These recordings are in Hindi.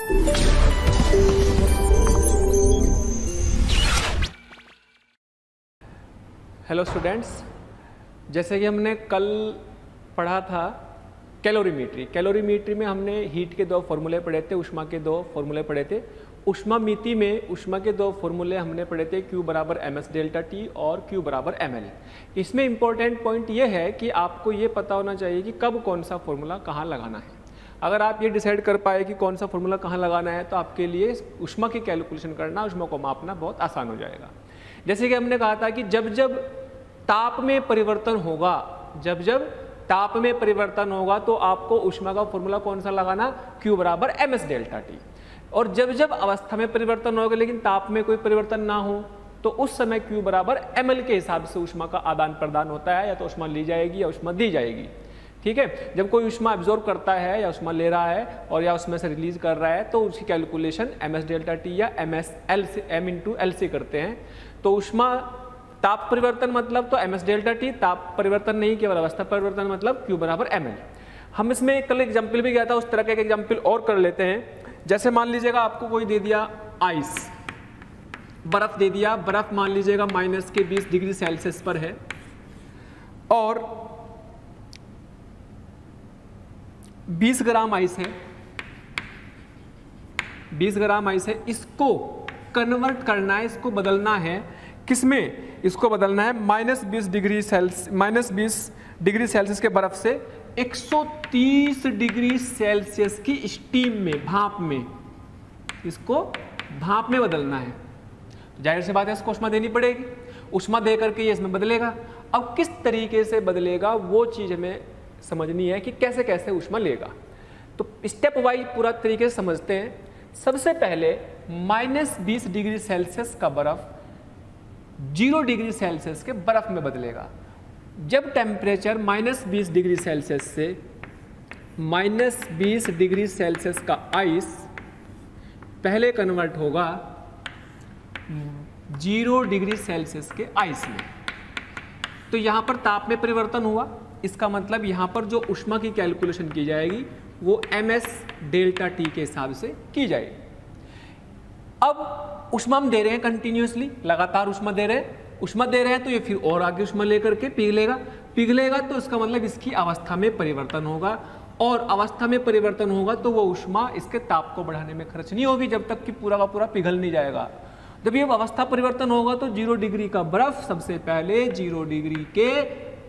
हेलो स्टूडेंट्स, जैसे कि हमने कल पढ़ा था कैलोरीमेट्री में हमने हीट के दो फॉर्मूले पढ़े थे, उष्मा के दो फॉर्मूले पढ़े थे। उष्मामिति में उष्मा के दो फॉर्मूले हमने पढ़े थे, Q बराबर ms डेल्टा T और Q बराबर ml। इसमें इम्पोर्टेंट पॉइंट ये है कि आपको ये पता होना चाहिए कि कब कौन सा फॉर्मूला कहाँ लगाना है। अगर आप ये डिसाइड कर पाए कि कौन सा फॉर्मूला कहाँ लगाना है तो आपके लिए उष्मा की कैलकुलेशन करना, उष्मा को मापना बहुत आसान हो जाएगा। जैसे कि हमने कहा था कि जब जब ताप में परिवर्तन होगा, जब जब ताप में परिवर्तन होगा तो आपको उष्मा का फॉर्मूला कौन सा लगाना, Q बराबर ms डेल्टा T। और जब जब अवस्था में परिवर्तन होगा लेकिन ताप में कोई परिवर्तन ना हो तो उस समय Q बराबर ml के हिसाब से उष्मा का आदान प्रदान होता है, या तो उष्मा ली जाएगी या उष्मा दी जाएगी। ठीक है, जब कोई उष्मा एब्जॉर्ब करता है या उष्मा ले रहा है और या उसमें से रिलीज कर रहा है तो उसकी कैलकुलेशन ms डेल्टा T या m इंटू L से करते हैं। तो उष्मा ताप परिवर्तन मतलब तो ms डेल्टा T, ताप परिवर्तन नहीं केवल अवस्था परिवर्तन मतलब Q बराबर ml। हम इसमें कल एग्जाम्पल भी गया था, उस तरह का एक एग्जाम्पल और कर लेते हैं। जैसे मान लीजिएगा आपको कोई दे दिया आइस, बर्फ दे दिया, बर्फ मान लीजिएगा माइनस के 20 डिग्री सेल्सियस पर है और 20 ग्राम आइस है, 20 ग्राम आइस है। इसको कन्वर्ट करना है, इसको बदलना है किसमें, इसको बदलना है -20 डिग्री सेल्सियस के बर्फ से 130 डिग्री सेल्सियस की स्टीम में, भाप में, इसको भाप में बदलना है। जाहिर सी बात है इसको उष्मा देनी पड़ेगी, उष्मा दे करके ये इसमें बदलेगा। अब किस तरीके से बदलेगा वो चीज़ हमें समझनी है कि कैसे कैसे उष्मा लेगा। तो स्टेप वाइज पूरा तरीके से समझते हैं। सबसे पहले -20 डिग्री सेल्सियस का बर्फ 0 डिग्री सेल्सियस के बर्फ में बदलेगा। जब टेम्परेचर -20 डिग्री सेल्सियस से -20 डिग्री सेल्सियस का आइस पहले कन्वर्ट होगा 0 डिग्री सेल्सियस के आइस में, तो यहाँ पर ताप में परिवर्तन हुआ। इसका मतलब यहाँ पर जो उष्मा की कैलकुलेशन की जाएगी वो ms डेल्टा T के हिसाब से की जाएगी। अब उष्मा हम दे रहे हैं कंटिन्यूसली, लगातार उष्मा दे रहे हैं तो ये फिर और आगे उष्मा लेकर के पिघलेगा तो इसका मतलब इसकी अवस्था में परिवर्तन होगा, और अवस्था में परिवर्तन होगा तो वो उष्मा इसके ताप को बढ़ाने में खर्च नहीं होगी जब तक कि पूरा का पूरा पिघल नहीं जाएगा। जब ये अवस्था परिवर्तन होगा तो 0 डिग्री का बर्फ सबसे पहले 0 डिग्री के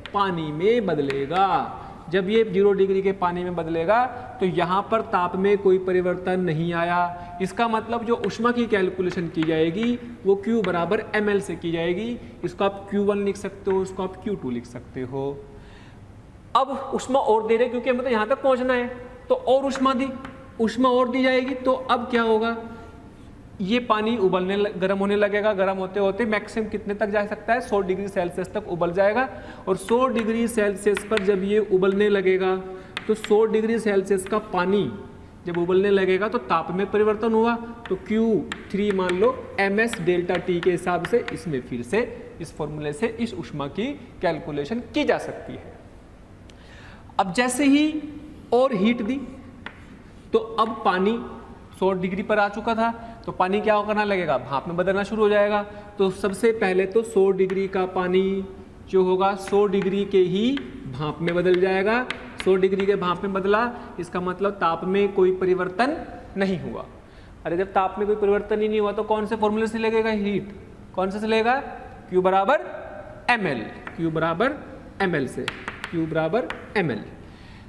पानी में बदलेगा। जब ये 0 डिग्री के पानी में बदलेगा तो यहाँ पर ताप में कोई परिवर्तन नहीं आया। इसका मतलब जो उष्मा की कैलकुलेशन की जाएगी वो Q बराबर ml से की जाएगी। इसको आप Q1 लिख सकते हो, इसको आप Q2 लिख सकते हो। अब उष्मा और दे रहे क्योंकि हमें तो यहाँ तक पहुँचना है, तो और उष्मा और दी जाएगी। तो अब क्या होगा, ये पानी गर्म होने लगेगा। गर्म होते होते मैक्सिमम कितने तक जा सकता है, 100 डिग्री सेल्सियस तक उबल जाएगा। और 100 डिग्री सेल्सियस पर जब ये उबलने लगेगा तो 100 डिग्री सेल्सियस का पानी जब उबलने लगेगा तो ताप में परिवर्तन हुआ, तो Q3 मान लो ms डेल्टा T के हिसाब से इसमें फिर से इस फॉर्मूले से इस उष्मा की कैलकुलेशन की जा सकती है। अब जैसे ही और हीट दी तो अब पानी 100 डिग्री पर आ चुका था, तो पानी क्या करना लगेगा, भाप में बदलना शुरू हो जाएगा। तो सबसे पहले तो 100 डिग्री का पानी जो होगा 100 डिग्री के ही भाप में बदल जाएगा। 100 डिग्री के भाप में बदला, इसका मतलब ताप में कोई परिवर्तन नहीं हुआ। अरे जब ताप में कोई परिवर्तन ही नहीं हुआ तो कौन से फॉर्मूले से लगेगा हीट, कौन से लेगा, Q बराबर ml, Q बराबर ml से, Q बराबर ml।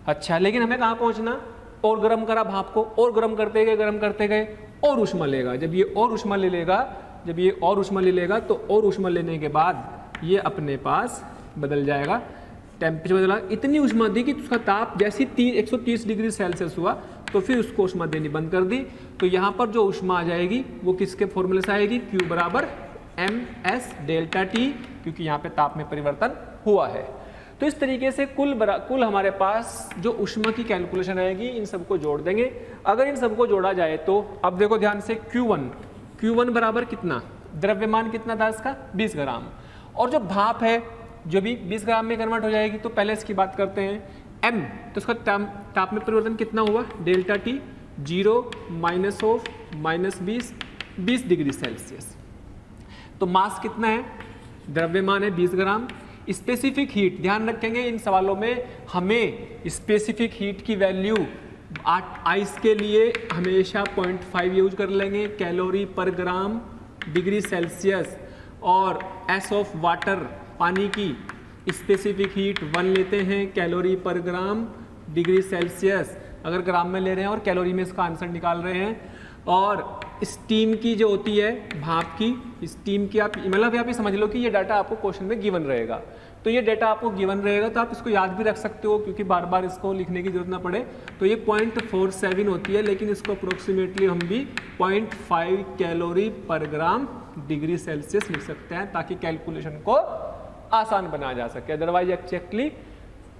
अच्छा, लेकिन हमें कहाँ पहुँचना, और गर्म करा भाप को, और गर्म करते गए और उष्मा लेगा। जब ये और उष्मा ले लेगा तो और उष्मा लेने के बाद ये अपने पास बदल जाएगा, टेम्परेचर बदला, इतनी उष्मा दी कि उसका ताप जैसे 130 डिग्री सेल्सियस हुआ तो फिर उसको उष्मा देनी बंद कर दी। तो यहाँ पर जो उष्मा आ जाएगी वो किसके फॉर्मूले से आएगी, Q बराबर ms डेल्टा T, क्योंकि यहाँ पे ताप में परिवर्तन हुआ है। तो इस तरीके से कुल हमारे पास जो उष्मा की कैलकुलेशन आएगी, इन सबको जोड़ देंगे। अगर इन सबको जोड़ा जाए तो अब देखो ध्यान से, Q1 बराबर कितना, द्रव्यमान कितना था इसका, 20 ग्राम, और जो भाप है जो भी 20 ग्राम में कन्वर्ट हो जाएगी। तो पहले इसकी बात करते हैं, m, तो उसका ताप में परिवर्तन कितना हुआ, delta T, 0 minus of -20 20 degree Celsius. तो मास कितना है, द्रव्यमान है 20 ग्राम। स्पेसिफिक हीट, ध्यान रखेंगे इन सवालों में हमें स्पेसिफिक हीट की वैल्यू आइस के लिए हमेशा 0.5 यूज कर लेंगे, कैलोरी पर ग्राम डिग्री सेल्सियस। और एस ऑफ वाटर, पानी की स्पेसिफिक हीट 1 लेते हैं, कैलोरी पर ग्राम डिग्री सेल्सियस अगर ग्राम में ले रहे हैं, और कैलोरी में इसका आंसर निकाल रहे हैं। और स्टीम की जो होती है, भाप की, स्टीम की आप मतलब यहाँ पे समझ लो कि ये डाटा आपको क्वेश्चन में गिवन रहेगा। तो ये डाटा आपको गिवन रहेगा तो आप इसको याद भी रख सकते हो, क्योंकि बार बार इसको लिखने की जरूरत ना पड़े। तो ये 0.47 होती है, लेकिन इसको अप्रोक्सीमेटली हम भी 0.5 कैलोरी पर ग्राम डिग्री सेल्सियस लिख सकते हैं, ताकि कैलकुलेशन को आसान बनाया जा सके। अदरवाइज एक्जैक्टली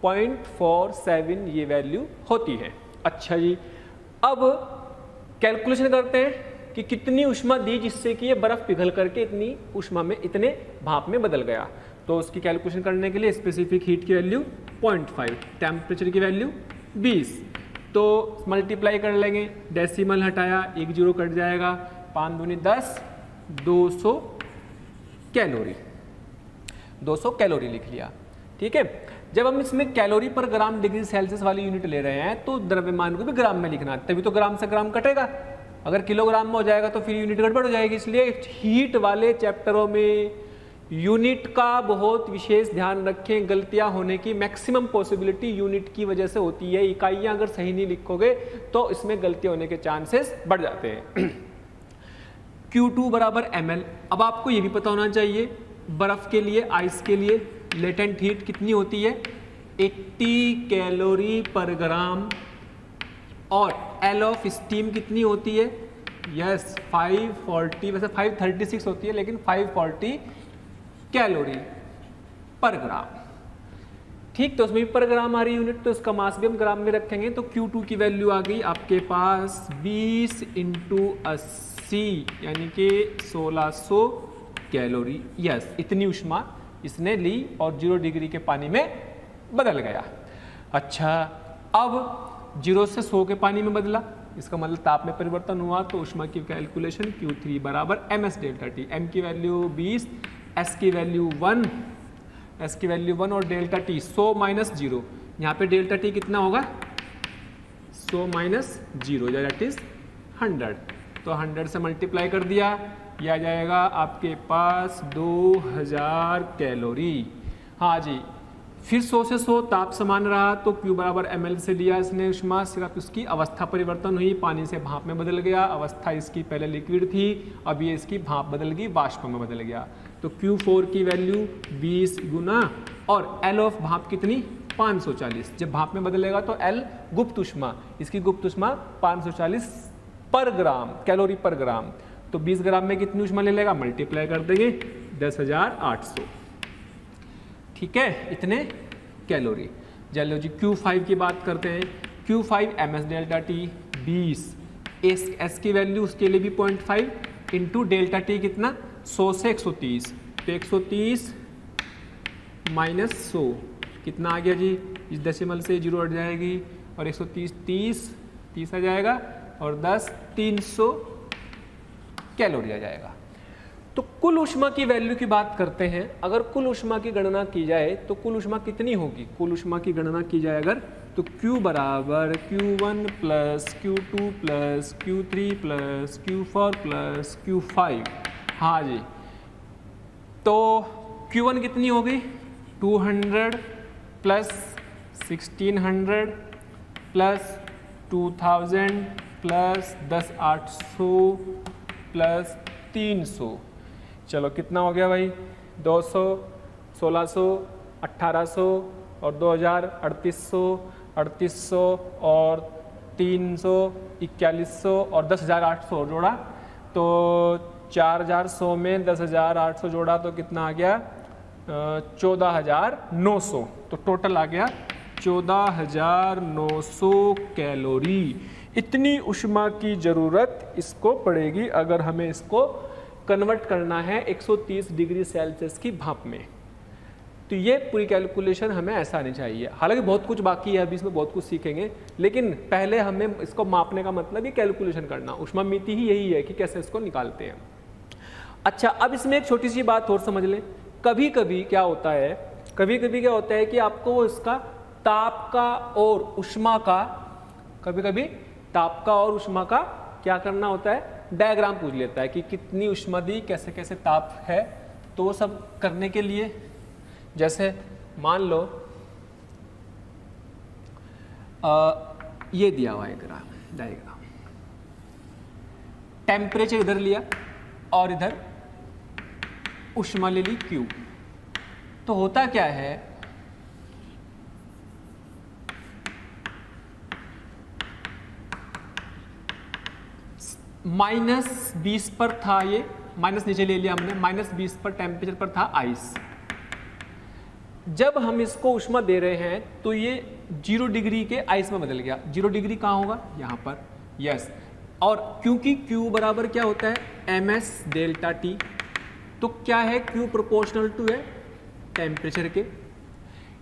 0.47 ये वैल्यू होती है। अच्छा जी, अब कैलकुलेशन करते हैं कि कितनी ऊष्मा दी जिससे कि ये बर्फ पिघल करके इतनी ऊष्मा में, इतने भाप में बदल गया। तो उसकी कैलकुलेशन करने के लिए स्पेसिफिक हीट की वैल्यू 0.5, टेम्परेचर की वैल्यू 20, तो मल्टीप्लाई कर लेंगे, डेसिमल हटाया, 1 0 कट जाएगा, 5 दूनी 10, 200 कैलोरी, 200 कैलोरी लिख लिया। ठीक है, जब हम इसमें कैलोरी पर ग्राम डिग्री सेल्सियस वाली यूनिट ले रहे हैं तो द्रव्यमान को भी ग्राम में लिखना है, तभी तो ग्राम से ग्राम कटेगा। अगर किलोग्राम में हो जाएगा तो फिर यूनिट गड़बड़ हो जाएगी। इसलिए हीट वाले चैप्टरों में यूनिट का बहुत विशेष ध्यान रखें। गलतियां होने की मैक्सिमम पॉसिबिलिटी यूनिट की वजह से होती है। इकाइयां अगर सही नहीं लिखोगे तो इसमें गलतियां होने के चांसेस बढ़ जाते हैं। Q2 बराबर ml। अब आपको ये भी पता होना चाहिए बर्फ के लिए, आइस के लिए लेटेंट हीट कितनी होती है, 80 कैलोरी पर ग्राम। और एल ऑफ स्टीम कितनी होती है, यस 540, वैसे 536 होती है लेकिन 540 कैलोरी पर ग्राम। ठीक, तो उसमें भी पर ग्राम आ रही यूनिट, तो इसका मास भी हम ग्राम में रखेंगे। तो Q2 की वैल्यू आ गई आपके पास 20 × 80 यानी कि 1600 कैलोरी। यस, इतनी ऊष्मा इसने ली और 0 डिग्री के पानी में बदल गया। अच्छा, अब 0 से 100 के पानी में बदला, इसका मतलब ताप में परिवर्तन हुआ। तो ऊष्मा की कैलकुलेशन Q3 बराबर ms डेल्टा टी। m की वैल्यू 20, s की वैल्यू 1, s की वैल्यू 1 और डेल्टा टी 100 माइनस 0। यहाँ पे डेल्टा टी कितना होगा, 100 माइनस 0 दैट इज 100। तो 100 से मल्टीप्लाई कर दिया, यह आ जाएगा आपके पास 2000 कैलोरी। हाँ जी, फिर 100 से 100 ताप समान रहा तो Q बराबर ml से लिया इसने ऊष्मा, सिर्फ उसकी अवस्था परिवर्तन हुई, पानी से भाप में बदल गया। अवस्था इसकी पहले लिक्विड थी, अब ये इसकी भाप बदल गई, वाष्प में बदल गया। तो Q4 की वैल्यू 20 गुना और L ऑफ भाप कितनी 540। जब भाप में बदलेगा तो L गुप्त ऊष्मा, इसकी गुप्त ऊष्मा 540 पर ग्राम, कैलोरी पर ग्राम। तो 20 ग्राम में कितनी ऊष्मा ले लेगा, मल्टीप्लाई कर देंगे 10,800। ठीक है, इतने कैलोरी। चलो जी Q5 की बात करते हैं। Q5 ms delta T 20, s की वैल्यू उसके लिए भी 0.5 इंटू डेल्टा टी कितना 100 से 130। तो 130 माइनस 100 कितना आ गया जी, इस डेसिमल से 0 हट जाएगी और 130 30 आ जाएगा और 10 300 कैलोरी आ जाएगा। तो कुल ऊष्मा की वैल्यू की बात करते हैं। अगर कुल ऊष्मा की गणना की जाए तो कुल ऊष्मा कितनी होगी, कुल ऊष्मा की गणना की जाए अगर, तो Q बराबर Q1 plus Q2 plus Q3 plus Q4 plus Q5। हाँ जी, तो Q1 कितनी हो गई 200 प्लस 1600 प्लस 2000 प्लस 10,800 प्लस 300। चलो कितना हो गया भाई, 200, 1600, 1800 और 2000 3800, 3800 और 300 4100 और 10,800 जोड़ा तो 4100 में 10,800 जोड़ा तो कितना आ गया 14,900। तो टोटल आ गया 14,900 कैलोरी। इतनी ऊष्मा की ज़रूरत इसको पड़ेगी अगर हमें इसको कन्वर्ट करना है 130 डिग्री सेल्सियस की भाप में। तो ये पूरी कैलकुलेशन हमें ऐसा आनी चाहिए। हालांकि बहुत कुछ बाकी है, अभी इसमें बहुत कुछ सीखेंगे, लेकिन पहले हमें इसको मापने का मतलब ये कैलकुलेशन करना, ऊष्मामिति ही यही है कि कैसे इसको निकालते हैं। अच्छा, अब इसमें एक छोटी सी बात और समझ लें। कभी कभी क्या होता है कि आपको इसका ताप का और ऊष्मा का, कभी कभी ताप का और ऊष्मा का क्या करना होता है, डायग्राम पूछ लेता है कि कितनी ऊष्मा दी, कैसे कैसे ताप है। तो वो सब करने के लिए जैसे मान लो ये दिया हुआ है ग्राफ, डायग्राम, टेम्परेचर इधर लिया और इधर ऊष्मा ले ली Q। तो होता क्या है, -20 पर था, ये माइनस नीचे ले लिया हमने, -20 पर टेम्परेचर पर था आइस। जब हम इसको ऊष्मा दे रहे हैं तो ये 0 डिग्री के आइस में बदल गया। 0 डिग्री कहाँ होगा, यहाँ पर, यस। और क्योंकि Q बराबर क्या होता है, ms डेल्टा T, तो क्या है, Q प्रोपोर्शनल टू है टेम्परेचर के।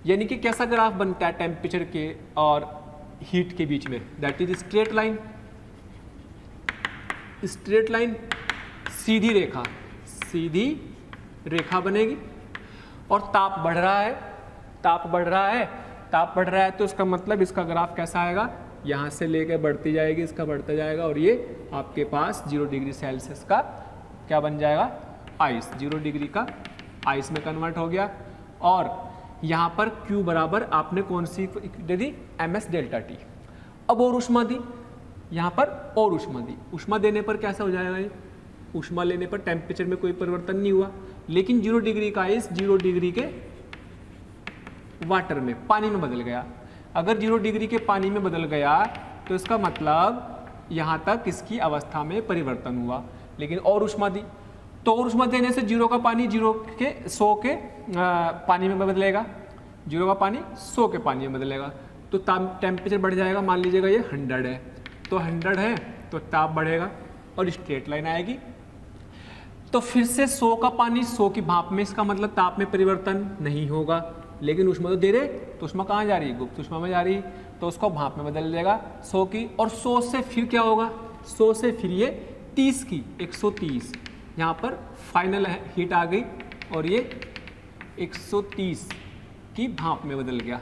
यानी कि कैसा ग्राफ बनता है टेम्परेचर के और हीट के बीच में, that is straight line. Straight line, सीधी रेखा बनेगी। और ताप बढ़ रहा है, तो इसका मतलब इसका ग्राफ कैसा आएगा, यहाँ से लेकर बढ़ती जाएगी, इसका बढ़ता जाएगा, और ये आपके पास 0 डिग्री सेल्सियस का क्या बन जाएगा, आइस। 0 डिग्री का आइस में कन्वर्ट हो गया। और यहाँ पर Q बराबर आपने कौन सी दे दी, ms डेल्टा T। अब और ऊष्मा दी, यहाँ पर और ऊष्मा दी। ऊष्मा देने पर कैसा हो जाएगा, ये ऊष्मा लेने पर टेम्परेचर में कोई परिवर्तन नहीं हुआ, लेकिन 0 डिग्री का आइस 0 डिग्री के वाटर में, पानी में बदल गया। अगर 0 डिग्री के पानी में बदल गया तो इसका मतलब यहाँ तक इसकी अवस्था में परिवर्तन हुआ। लेकिन और ऊष्मा दी, तो और ऊष्मा देने से 0 का पानी 100 के पानी में बदलेगा, 0 का पानी 100 के पानी में बदलेगा। तो टेम्परेचर बढ़ जाएगा, मान लीजिएगा ये 100 है, तो 100 है तो ताप बढ़ेगा और स्ट्रेट लाइन आएगी। तो फिर से 100 का पानी 100 की भाप में, इसका मतलब ताप में परिवर्तन नहीं होगा। लेकिन ऊष्मा तो दे रहे, तो ऊष्मा कहाँ जा रही है, गुप्त ऊष्मा में जा रही है, तो उसको भाप में बदल देगा 100 की। और 100 से फिर क्या होगा, 100 से फिर ये 30 की 130, यहाँ पर फाइनल हीट आ गई और ये 130 की भाप में बदल गया,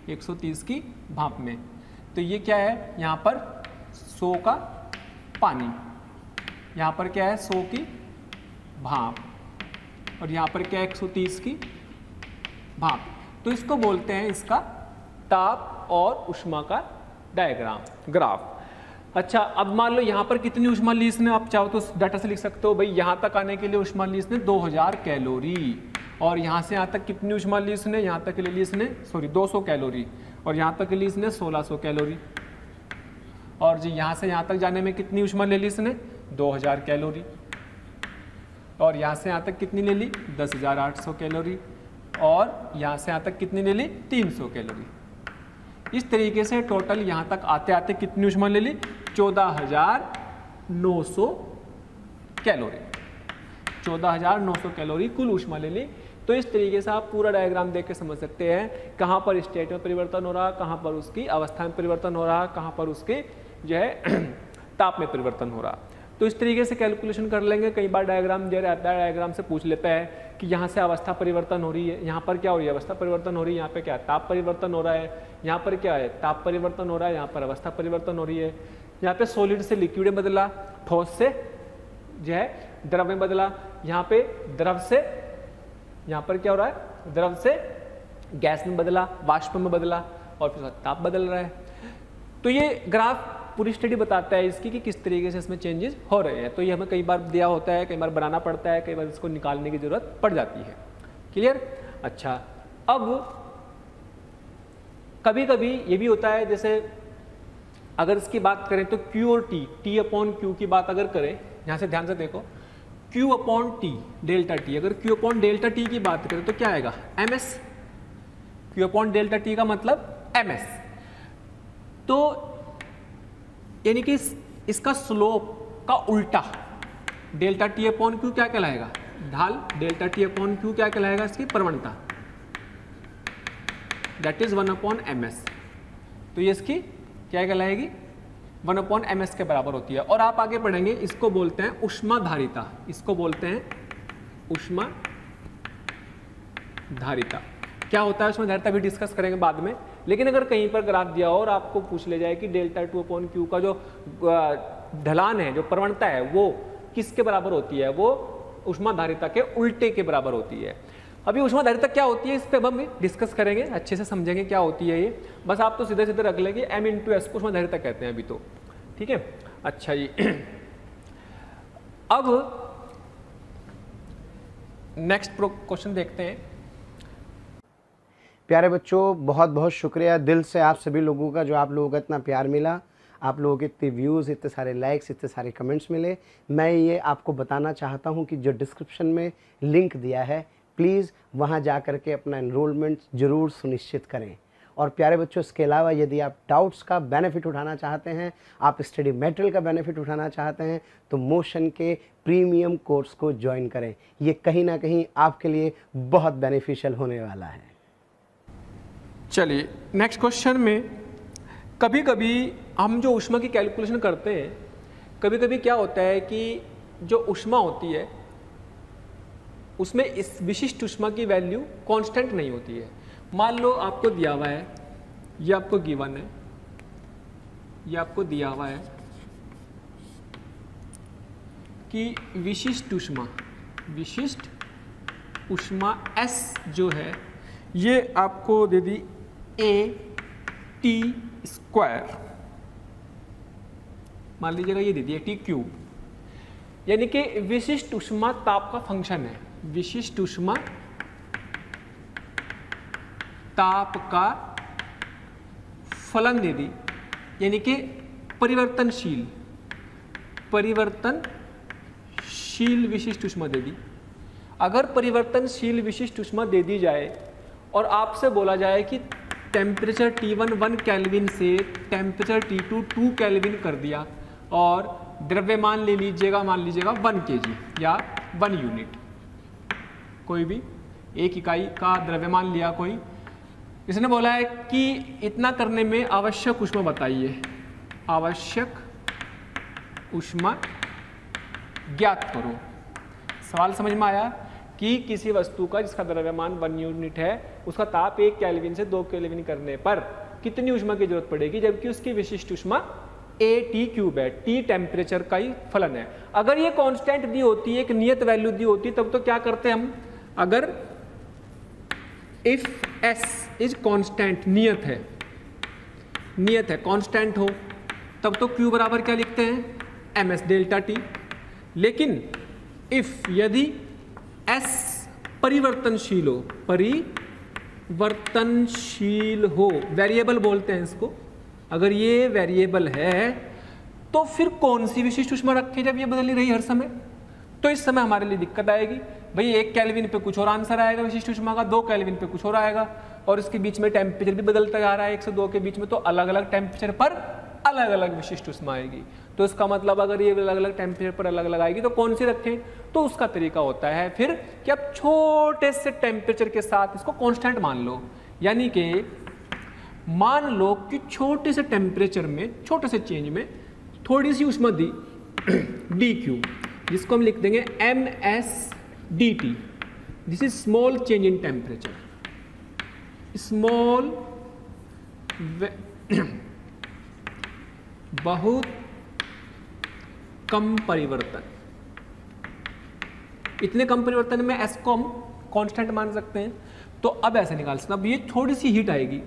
130 की भाप में। तो ये क्या है, यहाँ पर 100 का पानी, यहाँ पर क्या है 100 की भाप, और यहाँ पर क्या है 130 की भाप। तो इसको बोलते हैं इसका ताप और ऊष्मा का डायग्राम, ग्राफ। अच्छा, अब मान लो यहाँ पर कितनी ऊष्मा ली इसने, आप चाहो तो डाटा से लिख सकते हो भाई, यहाँ तक आने के लिए ऊष्मा ली इसने 2000 कैलोरी, और यहाँ से यहाँ तक कितनी ऊष्मा ली इसने, यहाँ तक के लिए ली इसने 200 कैलोरी, और यहाँ तक के लिए इसने 1600 कैलोरी। और जी यहाँ से यहाँ तक जाने में कितनी ऊष्मा ले ली इसने, 2000 कैलोरी, और यहाँ से यहाँ तक कितनी ले ली, 10,800 कैलोरी, और यहाँ से यहाँ तक कितनी ले ली, 300 कैलोरी। इस तरीके से टोटल यहाँ तक आते आते कितनी ऊष्मा ले ली, 14,900 कैलोरी, 14,900 कैलोरी कुल ऊष्मा ले ली। तो इस तरीके से आप पूरा डायग्राम देख के समझ सकते हैं कहाँ पर स्टेट में परिवर्तन हो रहा, कहाँ पर उसकी अवस्था में परिवर्तन हो रहा, कहाँ पर उसके जो है ताप में परिवर्तन हो रहा। तो इस तरीके से कैलकुलेशन कर लेंगे। कई बार डायग्राम जो रहता है, डायग्राम से पूछ लेता है कि यहाँ से अवस्था परिवर्तन हो रही है, यहाँ पर क्या हो रही है, अवस्था परिवर्तन हो रही है, यहाँ पे क्या है, ताप परिवर्तन हो रहा है, यहाँ पर क्या है, ताप परिवर्तन हो रहा है, यहाँ पर अवस्था परिवर्तन हो रही है। यहाँ पे सॉलिड से लिक्विड में बदला, ठोस से जो है द्रव में बदला, यहाँ पे द्रव से, यहाँ पर क्या हो रहा है, द्रव से गैस में बदला, वाष्प में बदला, और फिर ताप बदल रहा है। तो ये ग्राफ पूरी स्टडी बताता है इसकी कि किस तरीके से इसमें चेंजेस हो रहे हैं। तो ये हमें कई बार दिया होता है, कई बार बनाना पड़ता है, कई बार इसको निकालने की जरूरत पड़ जाती है। क्लियर? अच्छा, अब कभी कभी ये भी होता है, जैसे अगर इसकी बात करें तो Q और T अपॉन Q की बात अगर करें, यहाँ से ध्यान से देखो, Q upon T delta T, अगर Q अपॉन डेल्टा T की बात करें तो क्या आएगा, ms। Q upon delta T का मतलब ms। तो यानी कि इसका स्लोप का उल्टा डेल्टा T अपॉन Q क्या कहलाएगा, ढाल, डेल्टा T अपॉन Q क्या कहलाएगा, इसकी प्रवणता। That is 1/ms। तो ये इसकी क्या कहलाएगी, 1/ms के बराबर होती है। और आप आगे पढ़ेंगे, इसको बोलते हैं ऊष्माधारिता, इसको बोलते हैं ऊष्माधारिता। क्या होता है ऊष्माधारिता भी डिस्कस करेंगे बाद में। लेकिन अगर कहीं पर ग्राफ दिया हो और आपको पूछ ले जाए कि डेल्टा 2/q का जो ढलान है, जो प्रवणता है, वो किसके बराबर होती है, वो ऊष्माधारिता के उल्टे के बराबर होती है। अभी ऊष्माधारिता क्या होती है इस पे हम डिस्कस करेंगे, अच्छे से समझेंगे क्या होती है ये। बस आप तो सीधे सीधे रख लेंगे m × s को ऊष्माधारिता कहते हैं अभी तो, ठीक है। अच्छा जी अब नेक्स्ट क्वेश्चन देखते हैं। प्यारे बच्चों, बहुत बहुत शुक्रिया दिल से आप सभी लोगों का, जो आप लोगों का इतना प्यार मिला, आप लोगों के इतने व्यूज़, इतने सारे लाइक्स, इतने सारे कमेंट्स मिले। मैं ये आपको बताना चाहता हूँ कि जो डिस्क्रिप्शन में लिंक दिया है, प्लीज़ वहाँ जा कर के अपना एनरोलमेंट ज़रूर सुनिश्चित करें। और प्यारे बच्चों, इसके अलावा यदि आप डाउट्स का बेनिफिट उठाना चाहते हैं, आप स्टडी मटेरियल का बेनिफिट उठाना चाहते हैं, तो मोशन के प्रीमियम कोर्स को ज्वाइन करें। ये कहीं ना कहीं आपके लिए बहुत बेनिफिशियल होने वाला है। चलिए नेक्स्ट क्वेश्चन में, कभी कभी हम जो ऊष्मा की कैलकुलेशन करते हैं, कभी कभी क्या होता है कि जो ऊष्मा होती है उसमें इस विशिष्ट ऊष्मा की वैल्यू कांस्टेंट नहीं होती है। मान लो आपको दिया हुआ है, ये आपको गिवन है, ये आपको दिया हुआ है कि विशिष्ट ऊष्मा S जो है ये आपको दे दी AT², मान लीजिएगा ये दे दी AT³, यानी कि विशिष्ट ऊष्मा ताप का फंक्शन है, विशिष्ट ऊष्मा ताप का फलन दे दी, यानी कि परिवर्तनशील विशिष्ट ऊष्मा दे दी। अगर परिवर्तनशील विशिष्ट ऊष्मा दे दी जाए और आपसे बोला जाए कि टेम्परेचर T1 1 केल्विन से टेम्परेचर T2 2 केल्विन कर दिया और द्रव्यमान ले लीजिएगा, मान लीजिएगा 1 kg या 1 यूनिट, कोई भी एक इकाई का द्रव्यमान लिया कोई, इसने बोला है कि इतना करने में आवश्यक ऊष्मा बताइए, आवश्यक ऊष्मा ज्ञात करो। सवाल समझ में आया कि किसी वस्तु का जिसका द्रव्यमान 1 यूनिट है, उसका ताप 1 केल्विन से 2 केल्विन करने पर कितनी ऊष्मा की जरूरत पड़ेगी, जबकि उसकी विशिष्ट ऊष्मा AT³ है, T टेम्परेचर का ही फलन है। अगर ये कांस्टेंट दी होती है, एक नियत वैल्यू दी होती, तब तो क्या करते हम, अगर इफ S इज कांस्टेंट, नियत है कांस्टेंट हो, तब तो Q बराबर क्या लिखते हैं, ms डेल्टा T। लेकिन इफ यदि S परिवर्तनशील हो, वेरिएबल बोलते हैं इसको, अगर ये वेरिएबल है तो फिर कौन सी विशिष्ट ऊष्मा रखें जब ये बदल रही हर समय, तो इस समय हमारे लिए दिक्कत आएगी। भाई 1 केल्विन पे कुछ और आंसर आएगा विशिष्ट ऊष्मा का, 2 केल्विन पे कुछ और आएगा, और इसके बीच में टेम्परेचर भी बदलता जा रहा है 1 से 2 के बीच में, तो अलग अलग टेम्परेचर पर अलग अलग विशिष्ट ऊष्मा आएगी। तो इसका मतलब अगर ये अलग अलग टेम्परेचर पर अलग अलग आएगी तो कौन सी रखें, तो उसका तरीका होता है फिर कि आप छोटे से टेम्परेचर के साथ इसको कांस्टेंट मान लो। यानी कि मान लो कि छोटे से टेम्परेचर में, छोटे से चेंज में थोड़ी सी ऊष्मा दी dq, जिसको हम लिख देंगे ms dt। This is small change in temperature, small बहुत कम परिवर्तन, इतने कम परिवर्तन में S को हम कांस्टेंट मान सकते हैं। तो अब ऐसे निकाल सकते हैं, अब ये थोड़ी सी हीट आएगी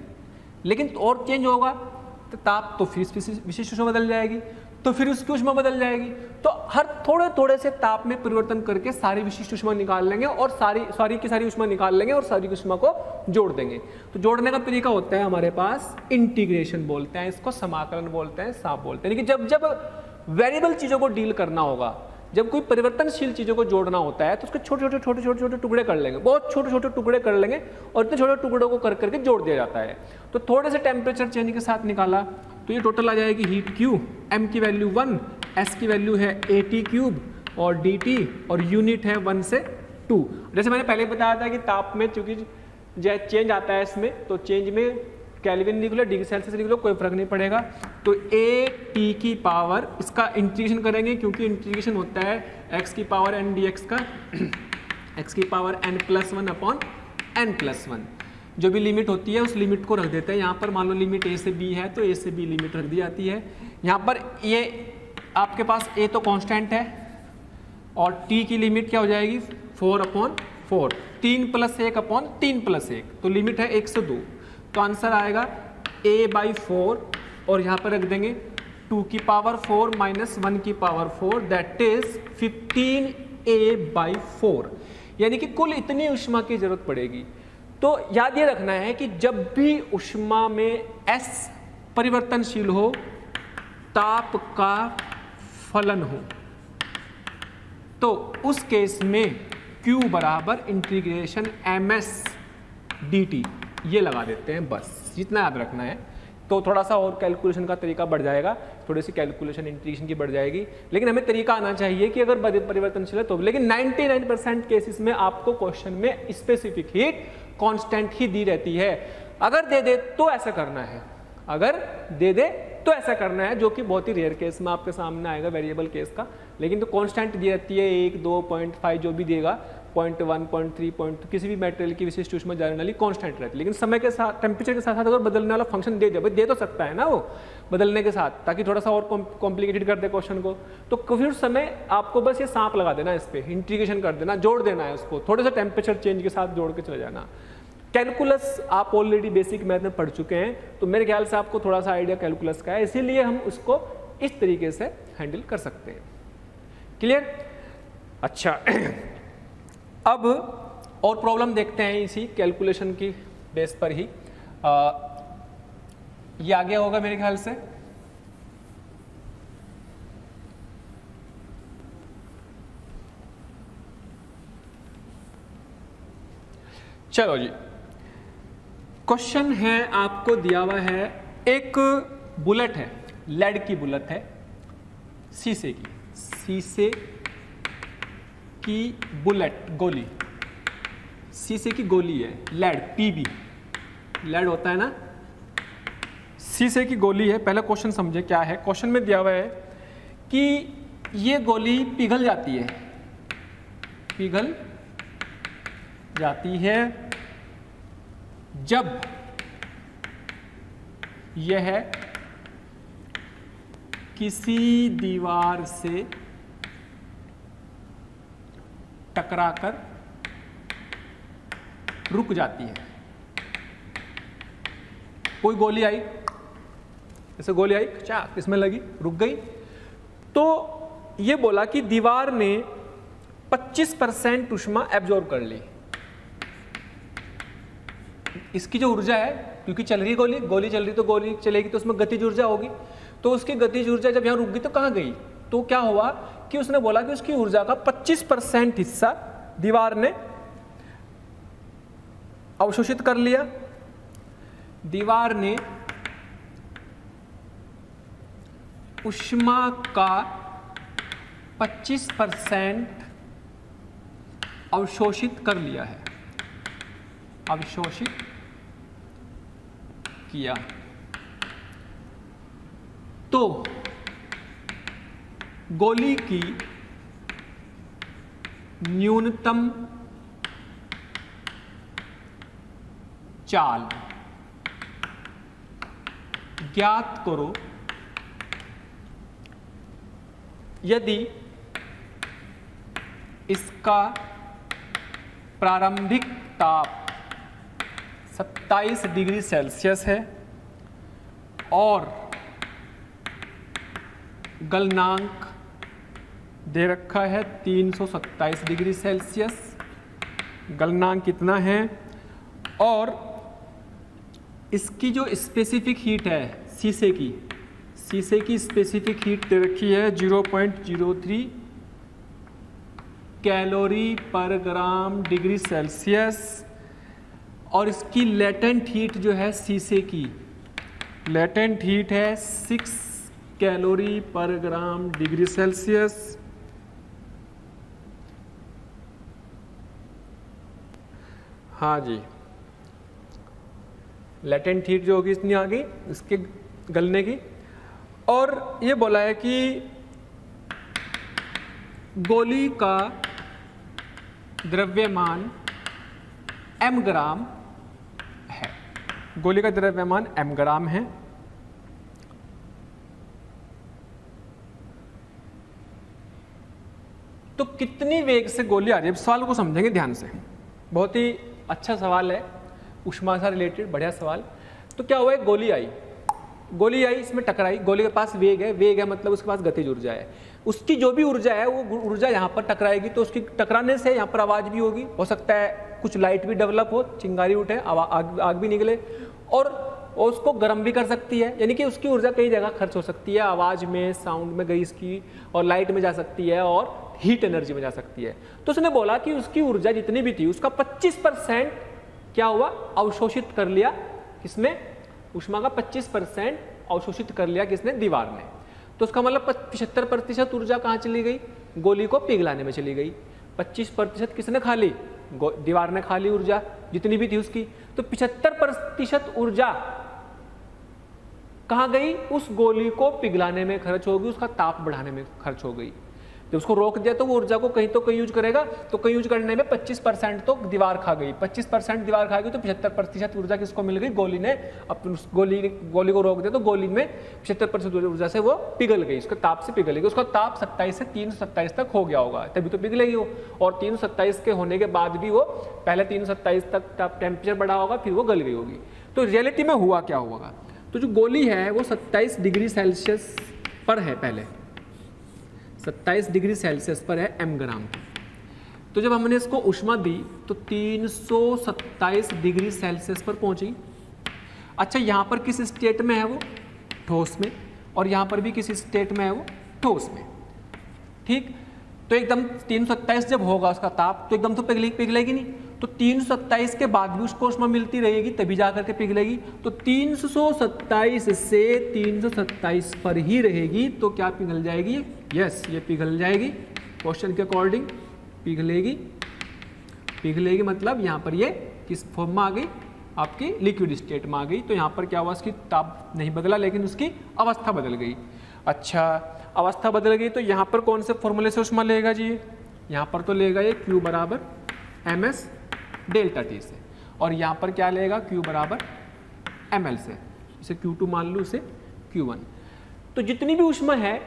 लेकिन और चेंज होगा तो ताप, तो फिर विशिष्ट ऊष्मा बदल जाएगी, तो फिर उसकी ऊष्मा बदल जाएगी। तो हर थोड़े थोड़े से ताप में परिवर्तन करके सारी विशिष्ट ऊष्मा निकाल लेंगे और सारी की सारी ऊष्मा निकाल लेंगे और सारी ऊष्मा को जोड़ देंगे। तो जोड़ने का तरीका होता है हमारे पास इंटीग्रेशन बोलते हैं, इसको समाकलन बोलते हैं, साफ बोलते हैं। लेकिन जब वेरिएबल चीज़ों को डील करना होगा, जब कोई परिवर्तनशील चीज़ों को जोड़ना होता है, तो उसके छोटे छोटे टुकड़े कर लेंगे, बहुत छोटे छोटे टुकड़े कर लेंगे और इतने छोटे टुकड़ों को कर करके जोड़ दिया जाता है। तो थोड़े से टेम्परेचर चेंज के साथ निकाला तो ये टोटल आ जाएगी हीट Q, m की वैल्यू 1, S की वैल्यू है AT³ और dt, और यूनिट है 1 से 2। जैसे मैंने पहले बताया था कि ताप में चूंकि जब चेंज आता है इसमें तो चेंज में केल्विन लिख लो, डिग्री सेल्सियस लिख लो, कोई फर्क नहीं पड़ेगा। तो ए टी की पावर, इसका इंटीग्रेशन करेंगे क्योंकि इंटीग्रेशन होता है एक्स की पावर एन डी एक्स का, एक्स की power N plus one upon N plus one. जो भी लिमिट होती है उस लिमिट को रख देते हैं। यहाँ पर मान लो लिमिट ए से बी है तो ए से बी लिमिट रख दी जाती है। यहाँ पर ये आपके पास ए तो कांस्टेंट है और टी की लिमिट क्या हो जाएगी 4/4, 3 + 1 अपॉन 3 + 1, तो लिमिट है 1 से 2, तो आंसर आएगा a/4 और यहाँ पर रख देंगे 2 की पावर 4 - 1 की पावर 4 दैट इज 15a/4, यानी कि कुल इतनी ऊष्मा की जरूरत पड़ेगी। तो याद ये रखना है कि जब भी ऊष्मा में S परिवर्तनशील हो, ताप का फलन हो, तो उस केस में Q बराबर इंटीग्रेशन ms dt ये लगा देते हैं, बस जितना याद रखना है। तो थोड़ा सा और कैलकुलेशन का तरीका बढ़ जाएगा, थोड़ी सी कैलकुलेशन इंटीग्रेशन की बढ़ जाएगी, लेकिन हमें तरीका आना चाहिए कि अगर परिवर्तनशील है तो। लेकिन 99% केसेस में आपको क्वेश्चन में स्पेसिफिक हीट कांस्टेंट ही दी रहती है। अगर दे दे तो ऐसा करना है, अगर दे दे तो ऐसा करना है, जो कि बहुत ही रेयर केस में आपके सामने आएगा वेरिएबल केस का। लेकिन तो कांस्टेंट दी रहती है 1, 2, 0.5 जो भी देगा, 0.1, 0.3, किसी भी मटेरियल की विशिष्ट ऊष्मा जनरली कांस्टेंट रहती है। लेकिन समय के साथ, टेम्परेचर के साथ साथ अगर बदलने वाला फंक्शन दे दे तो सकता है ना वो बदलने के साथ, ताकि थोड़ा सा और कॉम्प्लिकेटेड कर दे क्वेश्चन को। तो फिर उस समय आपको बस ये सांप लगा देना, इस पर इंटीग्रेशन कर देना, जोड़ देना है उसको, थोड़े से टेम्परेचर चेंज के साथ जोड़ के चले जाना। कैलकुलस आप ऑलरेडी बेसिक मैथ में पढ़ चुके हैं, तो मेरे ख्याल से आपको थोड़ा सा आइडिया कैलकुलस का है, इसीलिए हम उसको इस तरीके से हैंडल कर सकते हैं। क्लियर? अच्छा अब और प्रॉब्लम देखते हैं इसी कैलकुलेशन की बेस पर ही। ये आगे होगा मेरे ख्याल से। चलो जी, क्वेश्चन है आपको दिया हुआ है, एक बुलेट है, लेड की बुलेट है, शीशे की बुलेट, गोली, शीशे की गोली है, लेड पीबी, लेड होता है ना, शीशे की गोली है। पहले क्वेश्चन समझे क्या है। क्वेश्चन में दिया हुआ है कि ये गोली पिघल जाती है जब यह किसी दीवार से टकराकर रुक जाती है। कोई गोली आई, जैसे गोली आई चाक इसमें लगी, रुक गई। तो ये बोला कि दीवार ने 25% ऊष्मा एब्जॉर्ब कर ली। इसकी जो ऊर्जा है, क्योंकि चल रही गोली चल रही, तो गोली चलेगी तो उसमें गतिज ऊर्जा होगी, तो उसकी गतिज ऊर्जा जब यहाँ रुक गई तो कहाँ गई? तो क्या हुआ कि उसने बोला कि उसकी ऊर्जा का 25% हिस्सा दीवार ने अवशोषित कर लिया। दीवार ने ऊष्मा का 25% अवशोषित कर लिया है, अवशोषित किया। तो गोली की न्यूनतम चाल ज्ञात करो यदि इसका प्रारंभिक ताप 27 डिग्री सेल्सियस है और गलनांक दे रखा है 327 डिग्री सेल्सियस। गलनांक कितना है और इसकी जो स्पेसिफिक हीट है शीशे की स्पेसिफिक हीट दे रखी है 0.03 कैलोरी पर ग्राम डिग्री सेल्सियस, और इसकी लेटेंट हीट जो है शीशे की लेटेंट हीट है 6 कैलोरी पर ग्राम डिग्री सेल्सियस। हाँ जी, लेटेंट हीट जो होगी इतनी आ गई इसके गलने की। और ये बोला है कि गोली का द्रव्यमान m ग्राम है, गोली का द्रव्यमान m ग्राम है। तो कितनी वेग से गोली आ रही है, सवाल को समझेंगे ध्यान से, बहुत ही अच्छा सवाल है, ऊष्मा से रिलेटेड बढ़िया सवाल। तो क्या हुआ है, गोली आई, इसमें टकराई, गोली के पास वेग है मतलब उसके पास गतिज ऊर्जा है, उसकी जो भी ऊर्जा है वो ऊर्जा यहाँ पर टकराएगी, तो उसकी टकराने से यहाँ पर आवाज़ भी होगी, हो सकता है कुछ लाइट भी डेवलप हो, चिंगारी उठे, आग भी निकले, और उसको गर्म भी कर सकती है, यानी कि उसकी ऊर्जा कई जगह खर्च हो सकती है, आवाज़ में, साउंड में गई इसकी, और लाइट में जा सकती है, और हीट एनर्जी में जा सकती है। तो उसने बोला कि उसकी ऊर्जा जितनी भी थी उसका 25% क्या हुआ, अवशोषित कर लिया, किसमें, ऊष्मा का 25% अवशोषित कर लिया किसने, दीवार ने। तो उसका मतलब 75% ऊर्जा कहाँ चली गई, गोली को पिघलाने में चली गई। 25% किसने खा ली, दीवार ने खा ली ऊर्जा जितनी भी थी उसकी। तो 75% ऊर्जा कहाँ गई, उस गोली को पिघलाने में खर्च होगी, उसका ताप बढ़ाने में खर्च हो गई। जब उसको रोक दिया तो वो ऊर्जा को कहीं तो कहीं यूज करेगा, तो कहीं यूज करने में 25% तो दीवार खा गई, 25% दीवार खा गई, तो 75% ऊर्जा किसको मिल गई, गोली ने। अपनी गोली को रोक दिया तो गोली में 75% ऊर्जा से वो पिघल गई, उसके ताप से पिघल गई। उसका ताप 27 से 327 तक हो गया होगा, तभी तो पिघलेगी वो। और 327 के होने के बाद भी वो पहले 327 तक टेम्परेचर बढ़ा होगा, फिर वो गल गई होगी। तो रियलिटी में हुआ क्या होगा, तो जो गोली है वो 27 डिग्री सेल्सियस पर है, पहले 27 डिग्री सेल्सियस पर है m ग्राम। तो जब हमने इसको ऊष्मा दी तो 327 डिग्री सेल्सियस पर पहुंची। अच्छा, यहाँ पर किस स्टेट में है वो, ठोस में, और यहाँ पर भी किस स्टेट में है वो, ठोस में। ठीक, तो एकदम 327 जब होगा उसका ताप, तो एकदम तो पिघलेगी नहीं, तो 327 के बाद भी उसको ऊष्मा मिलती रहेगी, तभी जाकर के पिघलेगी। तो 327 से 327 पर ही रहेगी, तो क्या पिघल जाएगी, यस, ये पिघल जाएगी। क्वेश्चन के अकॉर्डिंग पिघलेगी मतलब यहाँ पर ये किस फॉर्म में आ गई, आपकी लिक्विड स्टेट में आ गई। तो यहाँ पर क्या हुआ, उसकी ताप नहीं बदला, लेकिन उसकी अवस्था बदल गई। अच्छा, अवस्था बदल गई तो यहाँ पर कौन से फॉर्मूले से ऊष्मा लेगा जी, यहाँ पर तो लेगा ये Q बराबर ms डेल्टा T से, और यहाँ पर क्या लेगा, Q बराबर ml से, इसे Q2 मान लूँ, इसे Q1। तो जितनी भी ऊष्मा है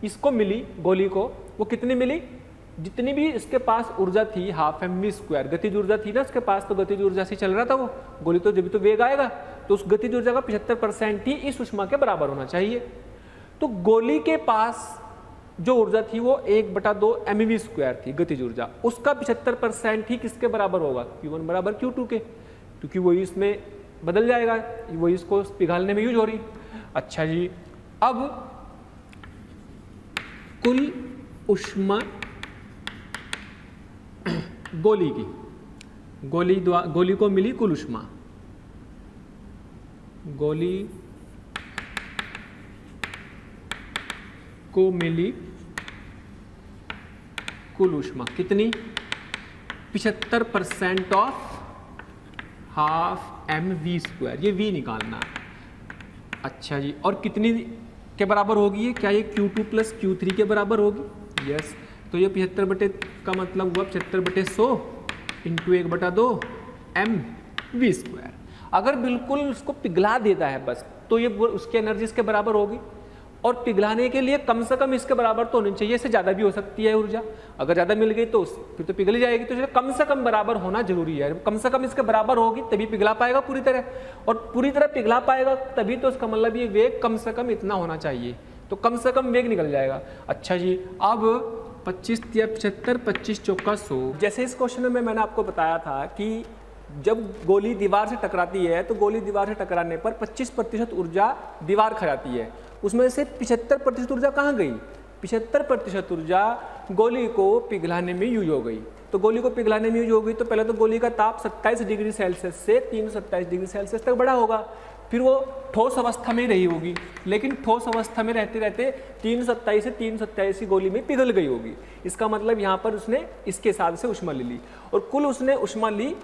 इसको मिली, गोली को, वो कितनी मिली, जितनी भी इसके पास ऊर्जा थी, हाफ mv², गतिज ऊर्जा थी ना इसके पास, तो गतिज ऊर्जा से चल रहा था वो गोली, तो जब तो वेग आएगा तो उस गतिज ऊर्जा का 75% ही इस ऊष्मा के बराबर होना चाहिए। तो गोली के पास जो ऊर्जा थी वो 1/2 mv² थी गतिज ऊर्जा, उसका 75% ही किसके बराबर होगा, Q1 बराबर Q2 के, क्योंकि वही इसमें बदल जाएगा, वही इसको पिघालने में यूज हो रही। अच्छा जी, अब कुल ऊष्मा गोली की, गोली को मिली कुल ऊष्मा, गोली को मिली कुल ऊष्मा कितनी, 75% ऑफ हाफ mv², ये v निकालना। अच्छा जी, और कितनी के बराबर होगी ये, क्या ये Q2 + Q3 के बराबर होगी, यस। तो ये 75 का मतलब हुआ 75/100 × 1/2 mv²। अगर बिल्कुल उसको पिघला देता है बस, तो ये उसकी एनर्जी इसके बराबर होगी, और पिघलाने के लिए कम से कम इसके बराबर तो होनी चाहिए, इससे ज़्यादा भी हो सकती है ऊर्जा, अगर ज़्यादा मिल गई तो फिर तो पिघल जाएगी। तो कम से कम बराबर होना जरूरी है, कम से कम इसके बराबर होगी तभी पिघला पाएगा पूरी तरह, और पूरी तरह पिघला पाएगा तभी तो उसका मतलब ये वेग कम से कम इतना होना चाहिए, तो कम से कम वेग निकल जाएगा। अच्छा जी, अब 25 या 75, 25 चौका 100। जैसे इस क्वेश्चन में मैंने आपको बताया था कि जब गोली दीवार से टकराती है तो गोली दीवार से टकराने पर 25% ऊर्जा दीवार खा जाती है, उसमें से 75% ऊर्जा कहाँ गई, 75% ऊर्जा गोली को पिघलाने में यूज हो गई। तो गोली को पिघलाने में यूज हो गई तो पहले तो गोली का ताप 27 डिग्री सेल्सियस से 327 डिग्री सेल्सियस तक बढ़ा होगा, फिर वो ठोस अवस्था में रही होगी, लेकिन ठोस अवस्था में रहते रहते 327 से 327 की गोली में पिघल गई होगी। इसका मतलब यहाँ पर उसने इसके हिसाब से ऊष्मा ले ली, और कुल उसने ऊष्मा ली